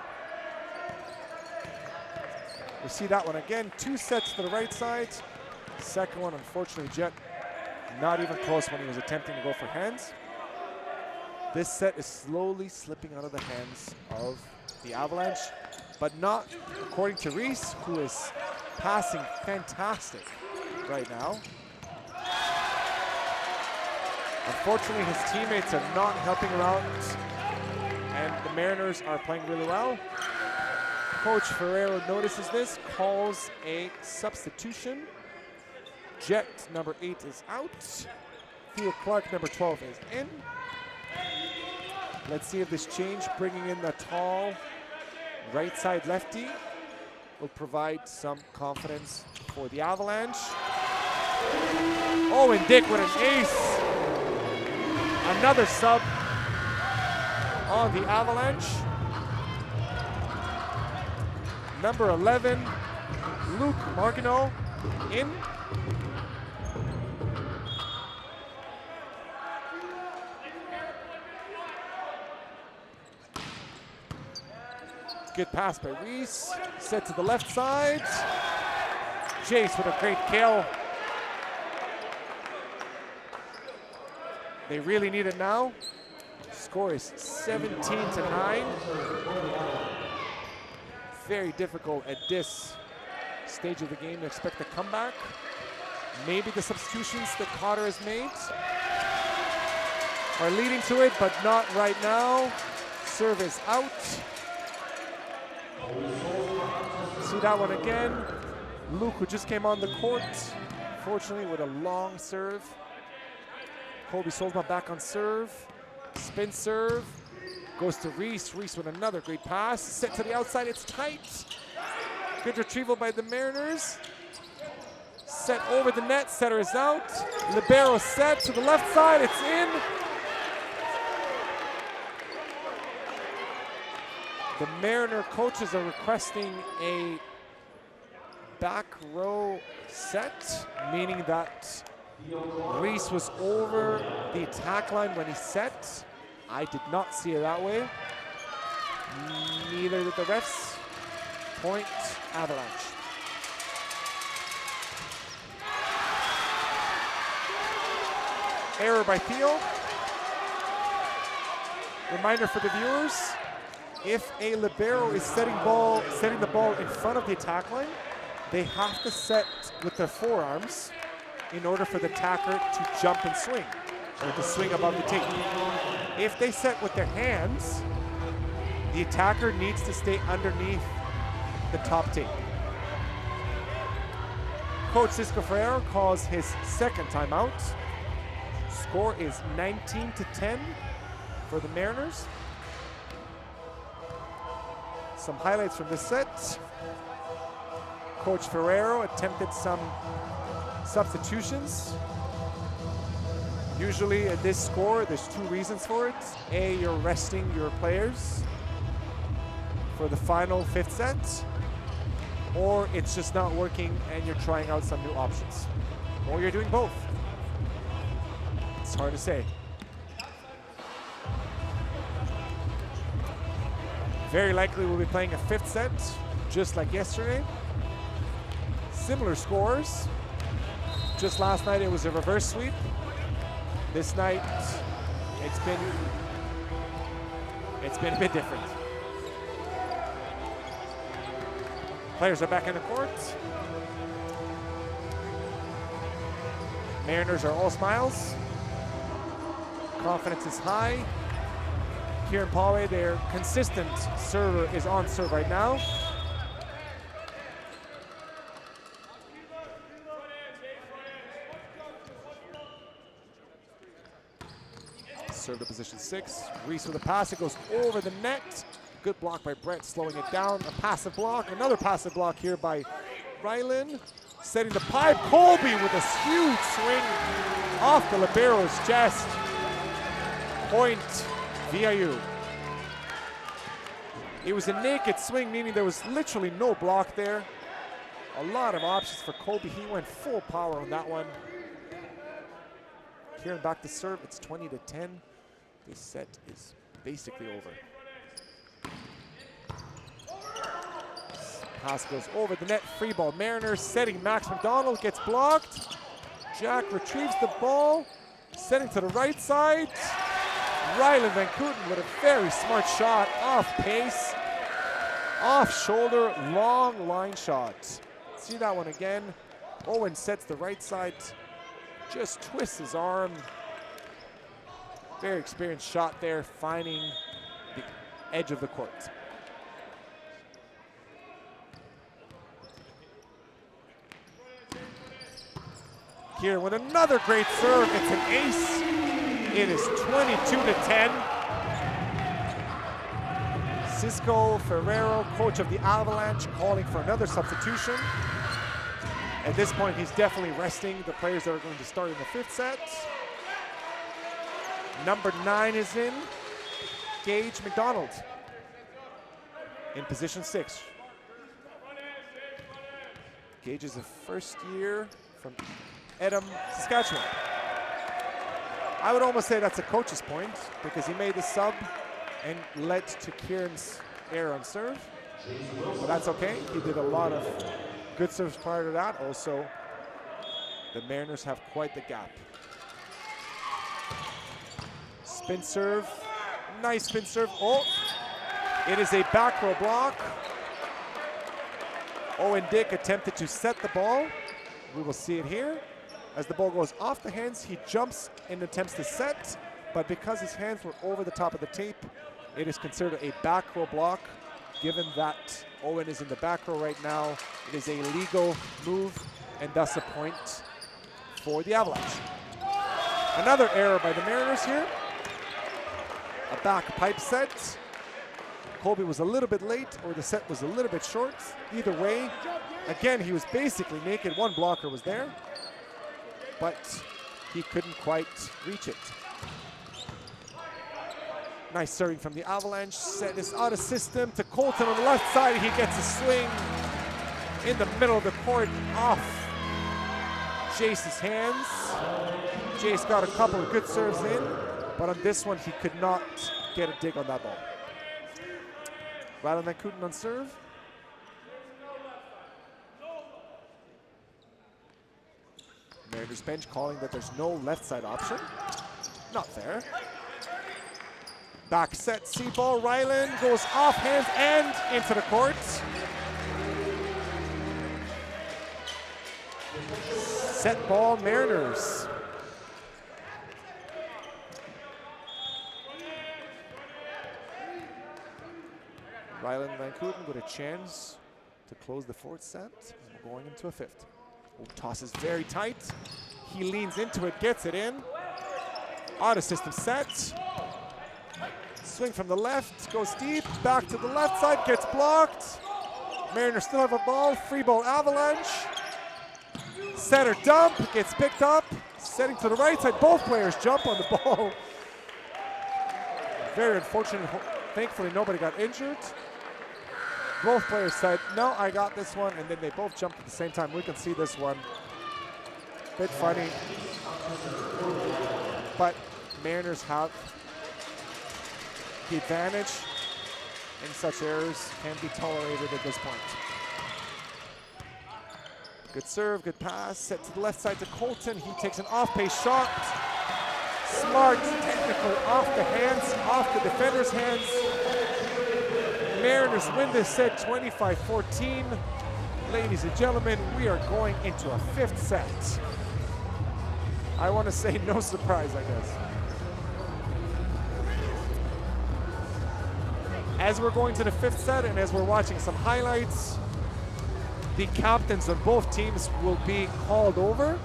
We see that one again. 2 sets to the right side. Second one, unfortunately, Jet not even close when he was attempting to go for hands. This set is slowly slipping out of the hands of the Avalanche, but not according to Reese, who is passing fantastic right now. Unfortunately, his teammates are not helping him out, and the Mariners are playing really well. Coach Ferrero notices this, calls a substitution. Jet, number 8, is out. Theo Clark, number 12, is in. Let's see if this change, bringing in the tall right side lefty, will provide some confidence for the Avalanche. Oh, and Dick with an ace. Another sub on the Avalanche. Number 11, Luke Margino, in. Good pass by Reese. Set to the left side. Jace with a great kill. They really need it now. Score is 17-9. Very difficult at this stage of the game to expect a comeback. Maybe the substitutions that COTR has made are leading to it, but not right now. Serve is out. See that one again. Luke, who just came on the court, fortunately with a long serve. Colby Solzma back on serve. Spin serve. Goes to Reese. Reese with another great pass. Set to the outside. It's tight. Good retrieval by the Mariners. Set over the net. Setter is out. Libero set to the left side. It's in. The Mariner coaches are requesting a back row set, meaning that Reese was over the attack line when he set. I did not see it that way. Neither did the refs. Point Avalanche. Error by Theo. Reminder for the viewers, if a libero is setting the ball in front of the attack line, they have to set with their forearms in order for the attacker to jump and swing, or to swing above the tape. If they set with their hands, the attacker needs to stay underneath the top tape. Coach Cisco Ferreira calls his second timeout. Score is 19-10 for the Mariners. Some highlights from this set. Coach Ferrero attempted some substitutions. Usually at this score, there's two reasons for it. A, you're resting your players for the final fifth set, or it's just not working and you're trying out some new options. Or you're doing both. It's hard to say. Very likely we'll be playing a fifth set, just like yesterday. Similar scores. Just last night it was a reverse sweep. This night it's been a bit different. Players are back in the court. Mariners are all smiles. Confidence is high. Kieran Pawe, their consistent server, is on serve right now. Serve to position 6. Reese with a pass. It goes over the net. Good block by Brett, slowing it down. A passive block. Another passive block here by Rylan. Setting the pipe. Colby with a huge swing off the libero's chest. Point VIU. It was a naked swing, meaning there was literally no block there. A lot of options for Colby. He went full power on that one. Kieran back to serve. It's 20-10. This set is basically over. Pass goes over the net. Free ball. Mariners setting. Max McDonald gets blocked. Jack retrieves the ball. Setting to the right side. Ryland Van Kooten with a very smart shot. Off pace. Off shoulder. Long line shot. See that one again. Owen sets the right side. Just twists his arm. Very experienced shot there, finding the edge of the court. Here with another great serve, it's an ace. It is 22-10. Cisco Ferrero, coach of the Avalanche, calling for another substitution. At this point, he's definitely resting the players that are going to start in the fifth set. Number 9 is in, Gage McDonald in position 6. Gage is a first year from Edam, Saskatchewan. I would almost say that's a coach's point because he made the sub and led to Kieran's error on serve. But that's okay. He did a lot of good serves prior to that. Also, the Mariners have quite the gap. Spin serve. Nice spin serve. Oh, it is a back row block. Owen Dick attempted to set the ball. We will see it here. As the ball goes off the hands, he jumps and attempts to set, but because his hands were over the top of the tape, it is considered a back row block. Given that Owen is in the back row right now, it is a legal move and thus a point for the Avalanche. Another error by the Mariners here. A back pipe set. Colby was a little bit late, or the set was a little bit short. Either way, again, he was basically naked. One blocker was there, but he couldn't quite reach it. Nice serving from the Avalanche. Set is out of system to Colton on the left side. He gets a swing in the middle of the court off Jace's hands. Jace got a couple of good serves in, but on this one, he could not get a dig on that ball. Ryland Van Kooten on serve. Mariners bench calling that there's no left side option. Not fair. Back set, see ball. Ryland goes off hands and into the court. Set ball, Mariners. Ryland Van Kooten with a chance to close the fourth set. We're going into a fifth. Toss is very tight. He leans into it, gets it in. Out of system set. Swing from the left, goes deep, back to the left side, gets blocked. Mariners still have a ball, free ball Avalanche. Setter dump, gets picked up. Setting to the right side, both players jump on the ball. Very unfortunate, thankfully nobody got injured. Both players said, no, I got this one, and then they both jumped at the same time. We can see this one. Bit funny. But Mariners have the advantage, and such errors can be tolerated at this point. Good serve, good pass, set to the left side to Colton. He takes an off-pace shot. Smart, technical, off the hands, off the defender's hands. Mariners win this set 25-14. Ladies and gentlemen, we are going into a fifth set. I want to say no surprise, I guess. As we're going to the fifth set and as we're watching some highlights, the captains of both teams will be called over.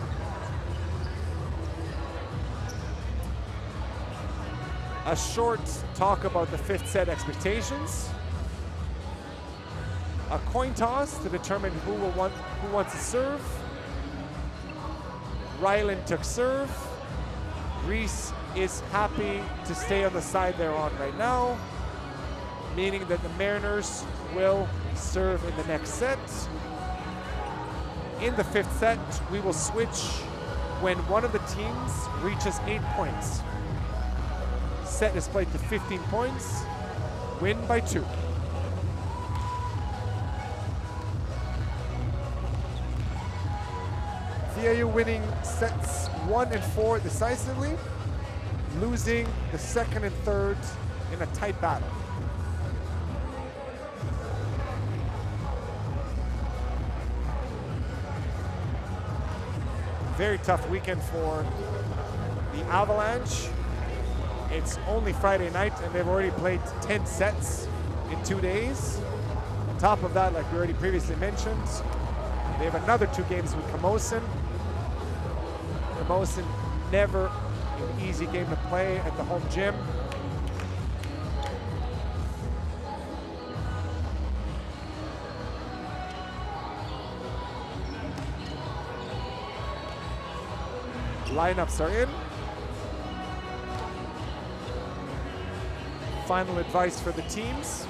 A short talk about the fifth set expectations. A coin toss to determine who wants to serve. Ryland took serve. Reese is happy to stay on the side they're on right now, meaning that the Mariners will serve in the next set. In the fifth set, we will switch when one of the teams reaches 8 points. Set is played to 15 points, win by 2. VIU winning sets 1 and 4 decisively, losing the second and third in a tight battle. Very tough weekend for the Avalanche. It's only Friday night and they've already played 10 sets in 2 days. On top of that, like we already previously mentioned, they have another 2 games with Camosun. Camosun, never an easy game to play at the home gym. Lineups are in. Final advice for the teams.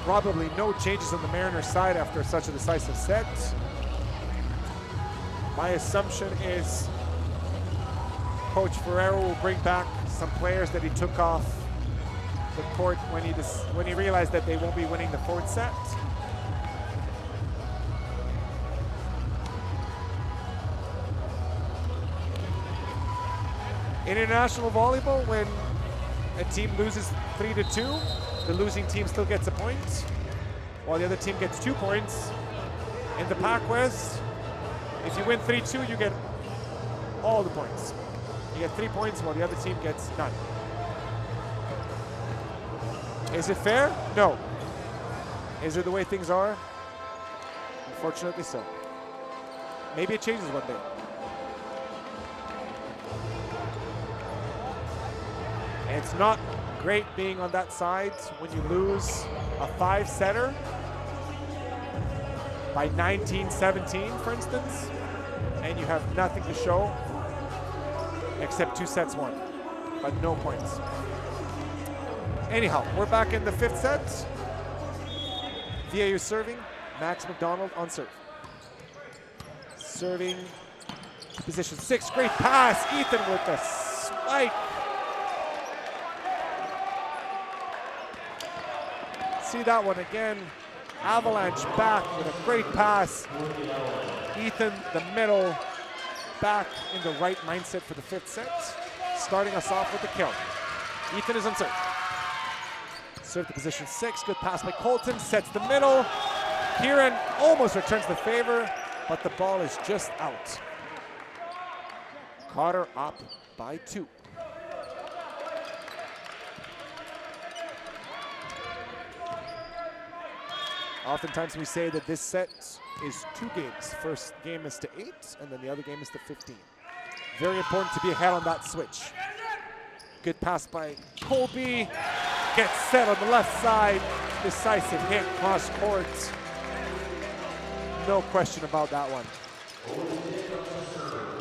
Probably no changes on the Mariners side after such a decisive set. My assumption is Coach Ferrero will bring back some players that he took off the court when he realized that they won't be winning the 4th set. International volleyball, when a team loses 3-2, the losing team still gets a point, while the other team gets 2 points. In the PACWEST, if you win 3-2, you get all the points. You get 3 points, while the other team gets none. Is it fair? No. Is it the way things are? Unfortunately so. Maybe it changes one day. It's not great being on that side when you lose a 5-setter by 19-17, for instance, and you have nothing to show except 2 sets won, but no points. Anyhow, we're back in the 5th set. VIU serving, Max McDonald on serve. Serving position 6, great pass, Ethan with the spike. See that one again. Avalanche back with a great pass. Ethan, the middle, back in the right mindset for the 5th set. Starting us off with the kill. Ethan is on serve. Serve to position 6, good pass by Colton, sets the middle. Kieran almost returns the favor, but the ball is just out. COTR up by 2. Oftentimes we say that this set is 2 games. First game is to 8, and then the other game is to 15. Very important to be ahead on that switch. Good pass by Colby. Gets set on the left side. Decisive hit, cross court. No question about that one.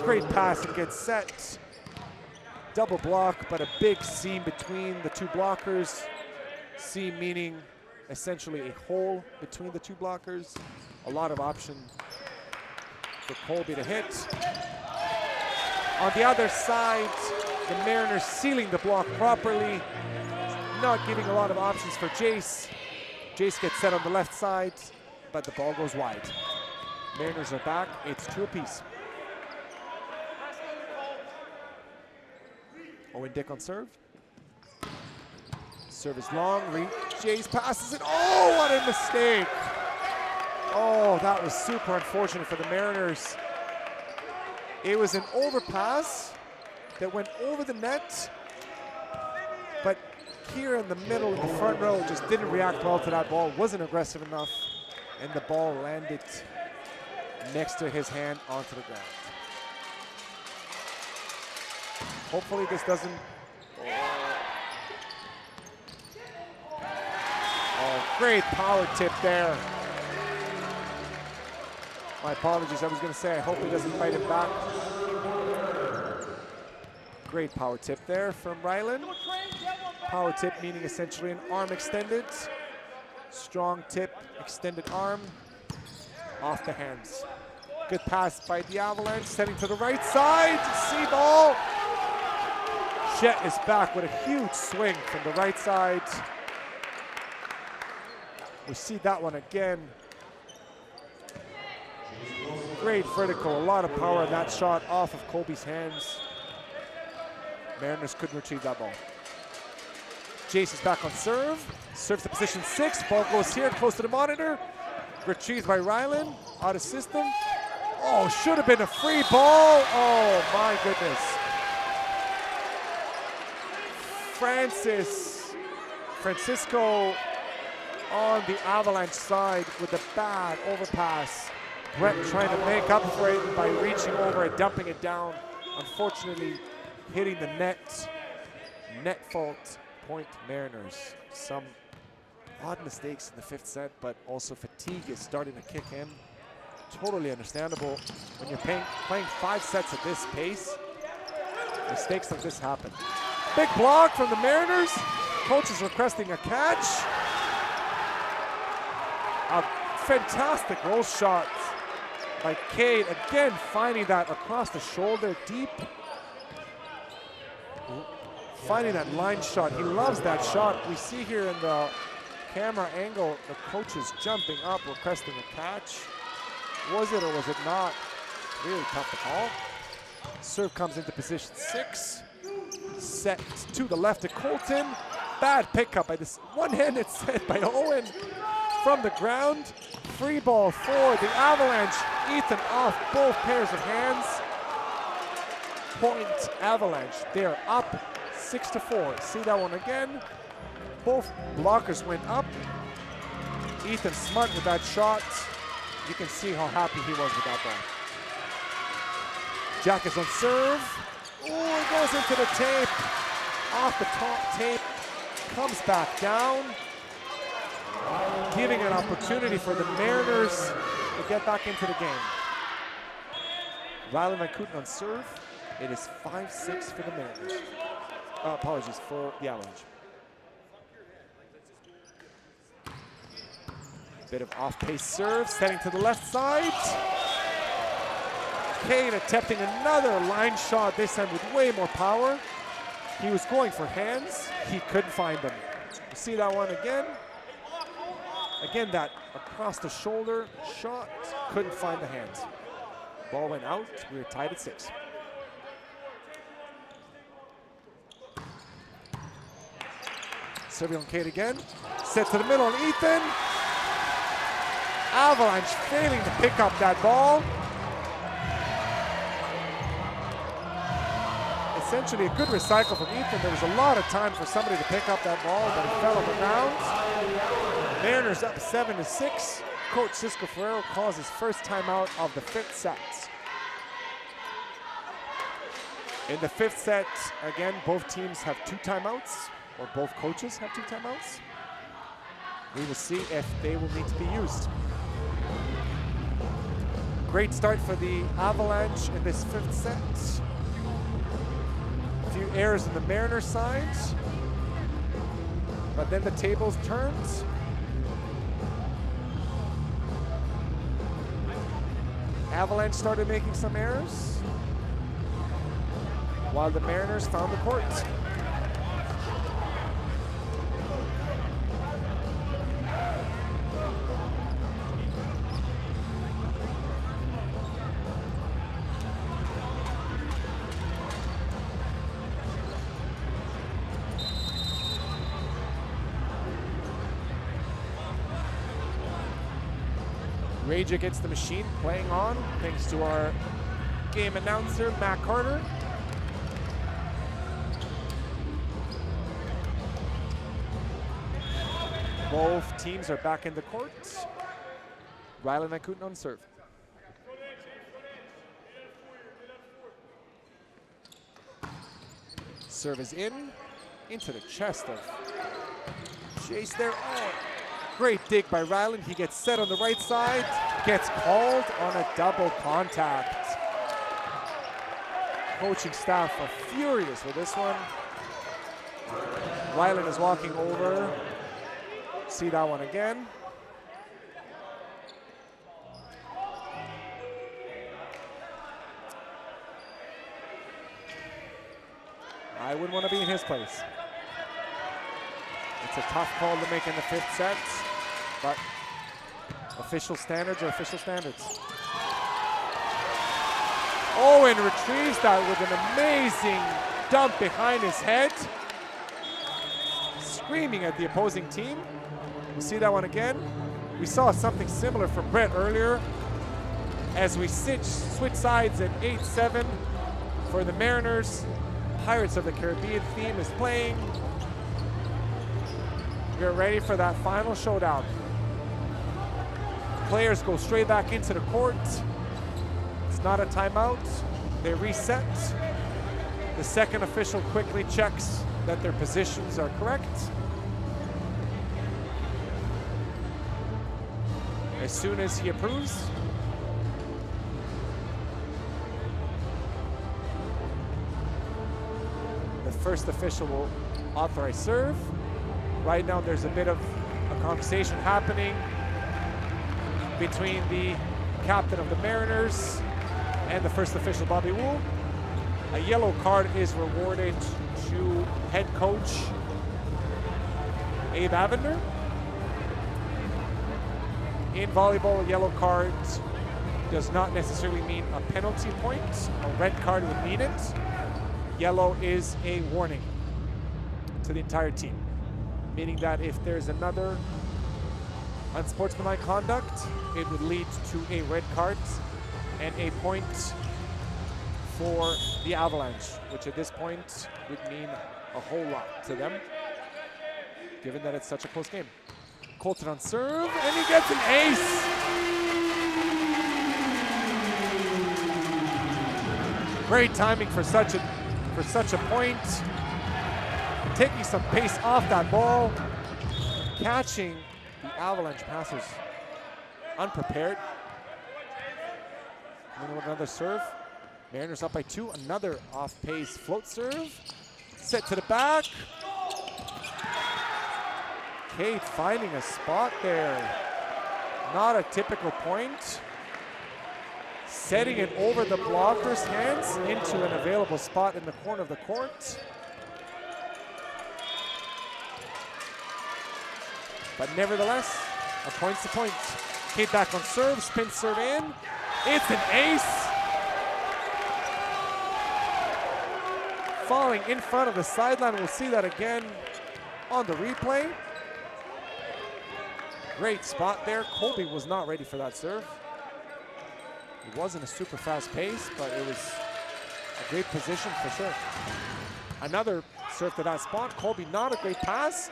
Great pass and gets set. Double block, but a big seam between the 2 blockers. Seam meaning essentially a hole between the 2 blockers. A lot of option for Colby to hit. On the other side, the Mariners sealing the block properly, not giving a lot of options for Jace. Jace gets set on the left side, but the ball goes wide. Mariners are back, it's 2 apiece. Owen Dick on serve. Serve is long, Jace passes it. Oh, what a mistake. Oh, that was super unfortunate for the Mariners. It was an overpass that went over the net, but here in the middle, in the front row, just didn't react well to that ball, wasn't aggressive enough, and the ball landed next to his hand onto the ground. Hopefully this doesn't... Oh, great power tip there. My apologies, I was going to say, I hope he doesn't fight it back. Great power tip there from Rylan. Power tip meaning essentially an arm extended. Strong tip, extended arm, off the hands. Good pass by the Avalanche, setting to the right side. See ball. Chet is back with a huge swing from the right side. We see that one again. Great vertical, a lot of power in that shot off of Colby's hands. Mariners couldn't retrieve that ball. Jace is back on serve. Serves to position 6. Ball goes here, close to the monitor. Retrieved by Rylan. Out of system. Oh, should have been a free ball. Oh, my goodness. Francisco on the Avalanche side with a bad overpass. Brett trying to make up for it by reaching over and dumping it down. Unfortunately, hitting the net. Net fault, point Mariners. Some odd mistakes in the 5th set, but also fatigue is starting to kick in. Totally understandable. When you're playing 5 sets at this pace, mistakes like this happen. Big block from the Mariners. Coach is requesting a catch. A fantastic roll shot by Cade. Again, finding that across the shoulder, deep. Finding that line shot. He loves that shot. We see here in the camera angle, the coach is jumping up, requesting a catch. Was it or was it not? Really tough to call. Serve comes into position 6. Set to the left to Colton. Bad pickup by this one-handed set by Owen from the ground. Free ball for the Avalanche. Ethan off both pairs of hands. Point Avalanche. They're up 6-4. See that one again. Both blockers went up. Ethan smart with that shot. You can see how happy he was with that ball. Jack is on serve. Oh, it goes into the tape. Off the top tape. Comes back down. Giving an opportunity for the Mariners to get back into the game. Rylan Van Kooten on serve. It is 5-6 for the Mariners. Apologies for the Avalanche. Bit of off-pace serve, setting to the left side. Cade attempting another line shot, this time with way more power. He was going for hands. He couldn't find them. You see that one again. Again, that across the shoulder shot, couldn't find the hands. Ball went out, we were tied at 6. Serving on Cade again. Set to the middle on Ethan. Avalanche failing to pick up that ball. Essentially a good recycle from Ethan. There was a lot of time for somebody to pick up that ball, but it fell on the ground. Mariners up 7-6. Coach Cisco Ferrero calls his first timeout of the 5th set. In the 5th set, again, both teams have 2 timeouts, or both coaches have 2 timeouts. We will see if they will need to be used. Great start for the Avalanche in this 5th set. A few errors on the Mariners side, but then the tables turned. Avalanche started making some errors, while the Mariners found the court. Rage Against the Machine playing on, thanks to our game announcer, Matt Carter. Both teams are back in the court. Rylan Van Kooten on serve. Serve is in, into the chest of Jace there. Oh, great dig by Rylan. He gets set on the right side, gets called on a double contact. Coaching staff are furious with this one. Rylan is walking over. See that one again. I wouldn't want to be in his place. It's a tough call to make in the 5th set. But official standards are official standards. Owen retrieves that with an amazing dump behind his head. Screaming at the opposing team. We'll see that one again. We saw something similar from Brett earlier as we switch sides at 8-7 for the Mariners. Pirates of the Caribbean theme is playing. We're ready for that final showdown. Players go straight back into the court. It's not a timeout. They reset. The second official quickly checks that their positions are correct. As soon as he approves, the first official will authorize serve. Right now there's a bit of a conversation happening between the captain of the Mariners and the first official, Bobby Wu. A yellow card is rewarded to head coach Abe Avender. In volleyball, a yellow card does not necessarily mean a penalty point. A red card would mean it. Yellow is a warning to the entire team, meaning that if there's another unsportsmanlike conduct, it would lead to a red card and a point for the Avalanche, which at this point would mean a whole lot to them, given that it's such a close game. Colton on serve, and he gets an ace. Great timing for such a point. Taking some pace off that ball, catching the Avalanche passers unprepared. Another serve. Mariners up by 2. Another off-pace float serve. Set to the back. Kate finding a spot there. Not a typical point. Setting it over the blocker's hands into an available spot in the corner of the court. But nevertheless, a point's a point. Kate back on serve, spin serve in. It's an ace. Falling in front of the sideline. We'll see that again on the replay. Great spot there. Colby was not ready for that serve. It wasn't a super fast pace, but it was a great position for sure. Another serve to that spot. Colby, not a great pass.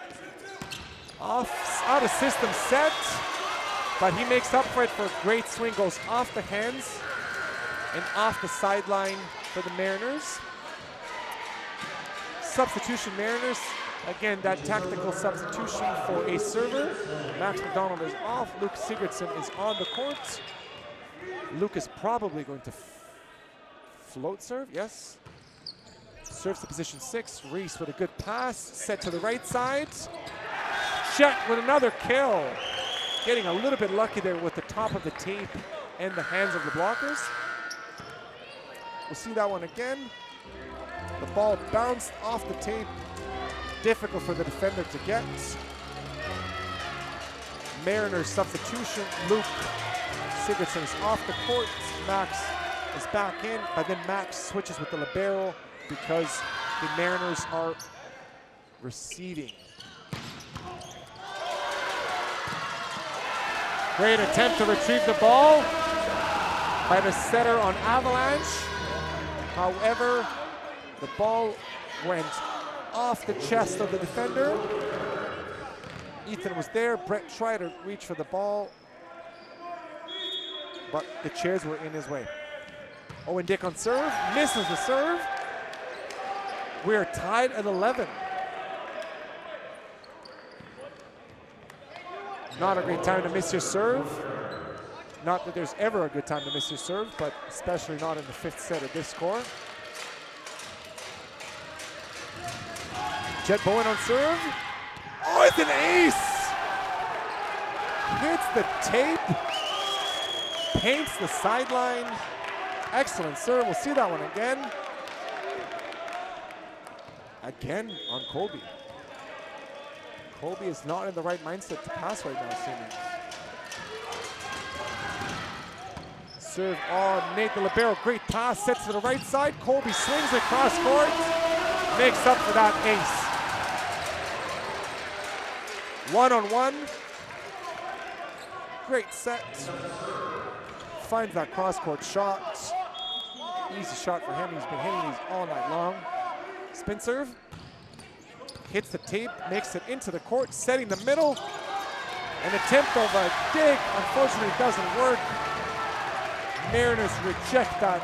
Out of system set, but he makes up for it for a great swing. Goes off the hands and off the sideline for the Mariners. Substitution Mariners. Again, that tactical substitution for a server. Max McDonald is off. Luke Sigurdsson is on the court. Luke is probably going to float serve, yes. Serves to position 6. Reese with a good pass. Set to the right side. Chet with another kill. Getting a little bit lucky there with the top of the tape and the hands of the blockers. We'll see that one again. The ball bounced off the tape. Difficult for the defender to get. Mariners substitution. Luke Sigurdsson is off the court. Max is back in, but then Max switches with the libero because the Mariners are receiving. Great attempt to retrieve the ball by the setter on Avalanche. However, the ball went off the chest of the defender. Ethan was there. Brett tried to reach for the ball, but the chairs were in his way. Owen Dick on serve, misses the serve. We're tied at 11. Not a great time to miss your serve. Not that there's ever a good time to miss your serve, but especially not in the 5th set of this score. Jet Bowen on serve. Oh, it's an ace! Hits the tape. Paints the sideline. Excellent serve. We'll see that one again. Again on Colby. Colby is not in the right mindset to pass right now, seeming. Serve on Nate the libero. Great pass, sets to the right side. Colby swings across court. Makes up for that ace. One-on-one. Great set. Finds that cross-court shot. Easy shot for him. He's been hitting these all night long. Spin serve. Hits the tape, makes it into the court, setting the middle. An attempt of a dig, unfortunately doesn't work. Mariners reject that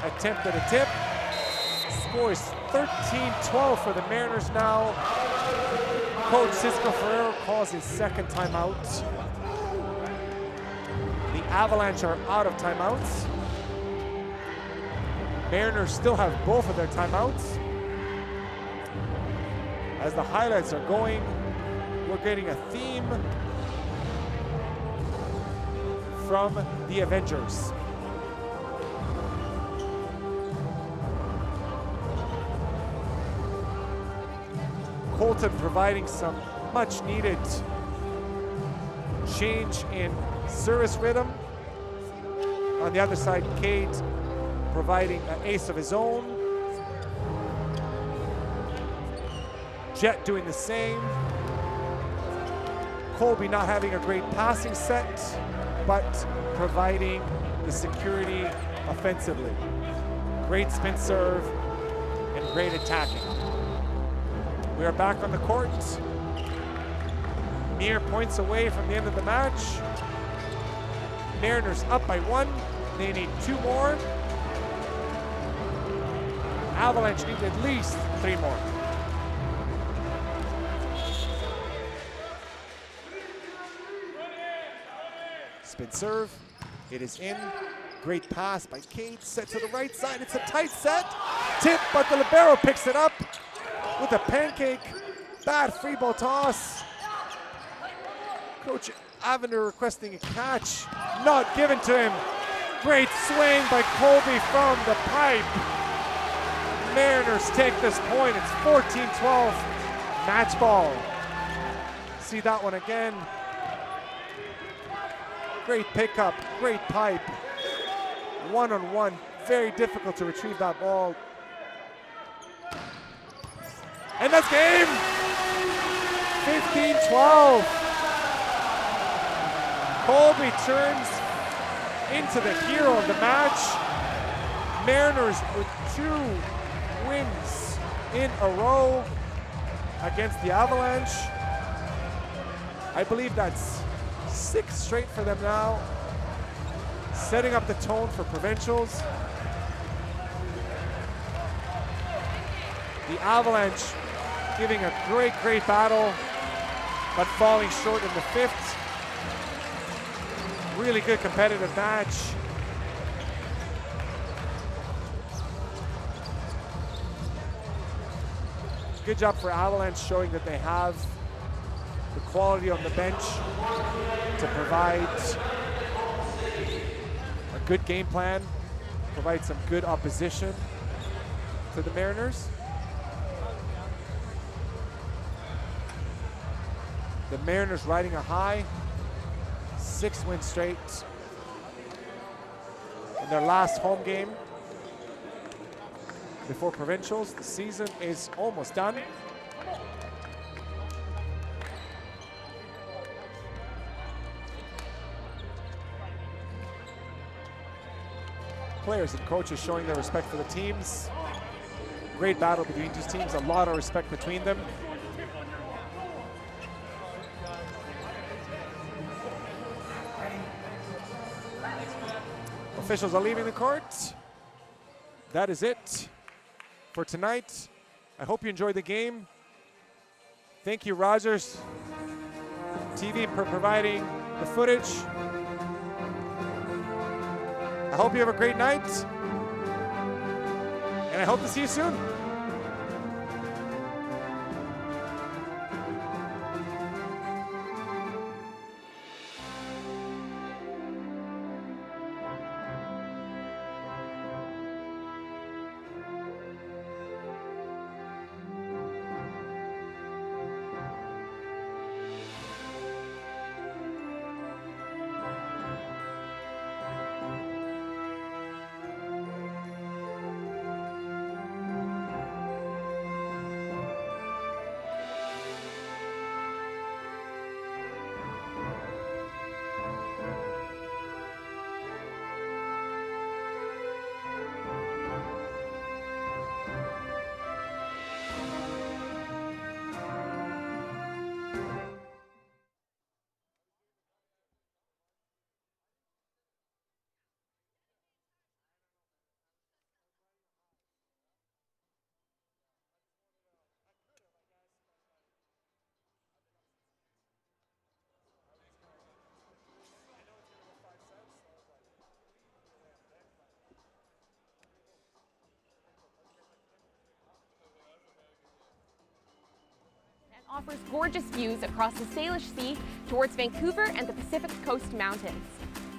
attempt at a tip. Score is 13-12 for the Mariners now. Coach Cisco Ferrero calls his second timeout. The Avalanche are out of timeouts. Mariners still have both of their timeouts. As the highlights are going, we're getting a theme from the Avengers. Colton providing some much needed change in service rhythm. On the other side, Cade providing an ace of his own. Jet doing the same. Colby not having a great passing set, but providing the security offensively. Great spin serve and great attacking. We are back on the court. Mere points away from the end of the match. Mariners up by 1. They need 2 more. Avalanche need at least 3 more. Spin serve. It is in. Great pass by Cade. Set to the right side. It's a tight set. Tip, but the libero picks it up with a pancake. Bad free ball toss. Coach Avender requesting a catch. Not given to him. Great swing by Colby from the pipe. Mariners take this point. It's 14-12. Match ball. See that one again. Great pickup. Great pipe. One-on-one. Very difficult to retrieve that ball. And that's game. 15-12. Colby turns into the hero of the match. Mariners with 2 wins in a row against the Avalanche. I believe that's 6 straight for them now. Setting up the tone for provincials. The Avalanche giving a great battle, but falling short in the 5th. Really good competitive match. Good job for Avalanche, showing that they have the quality on the bench to provide a good game plan, provide some good opposition to the Mariners. The Mariners riding a high, 6 wins straight in their last home game before provincials. The season is almost done. Players and coaches showing their respect for the teams. Great battle between these teams, a lot of respect between them. Officials are leaving the court. That is it for tonight. I hope you enjoyed the game. Thank you, Rogers TV, for providing the footage. I hope you have a great night, and I hope to see you soon. offers gorgeous views across the Salish Sea towards Vancouver and the Pacific Coast Mountains.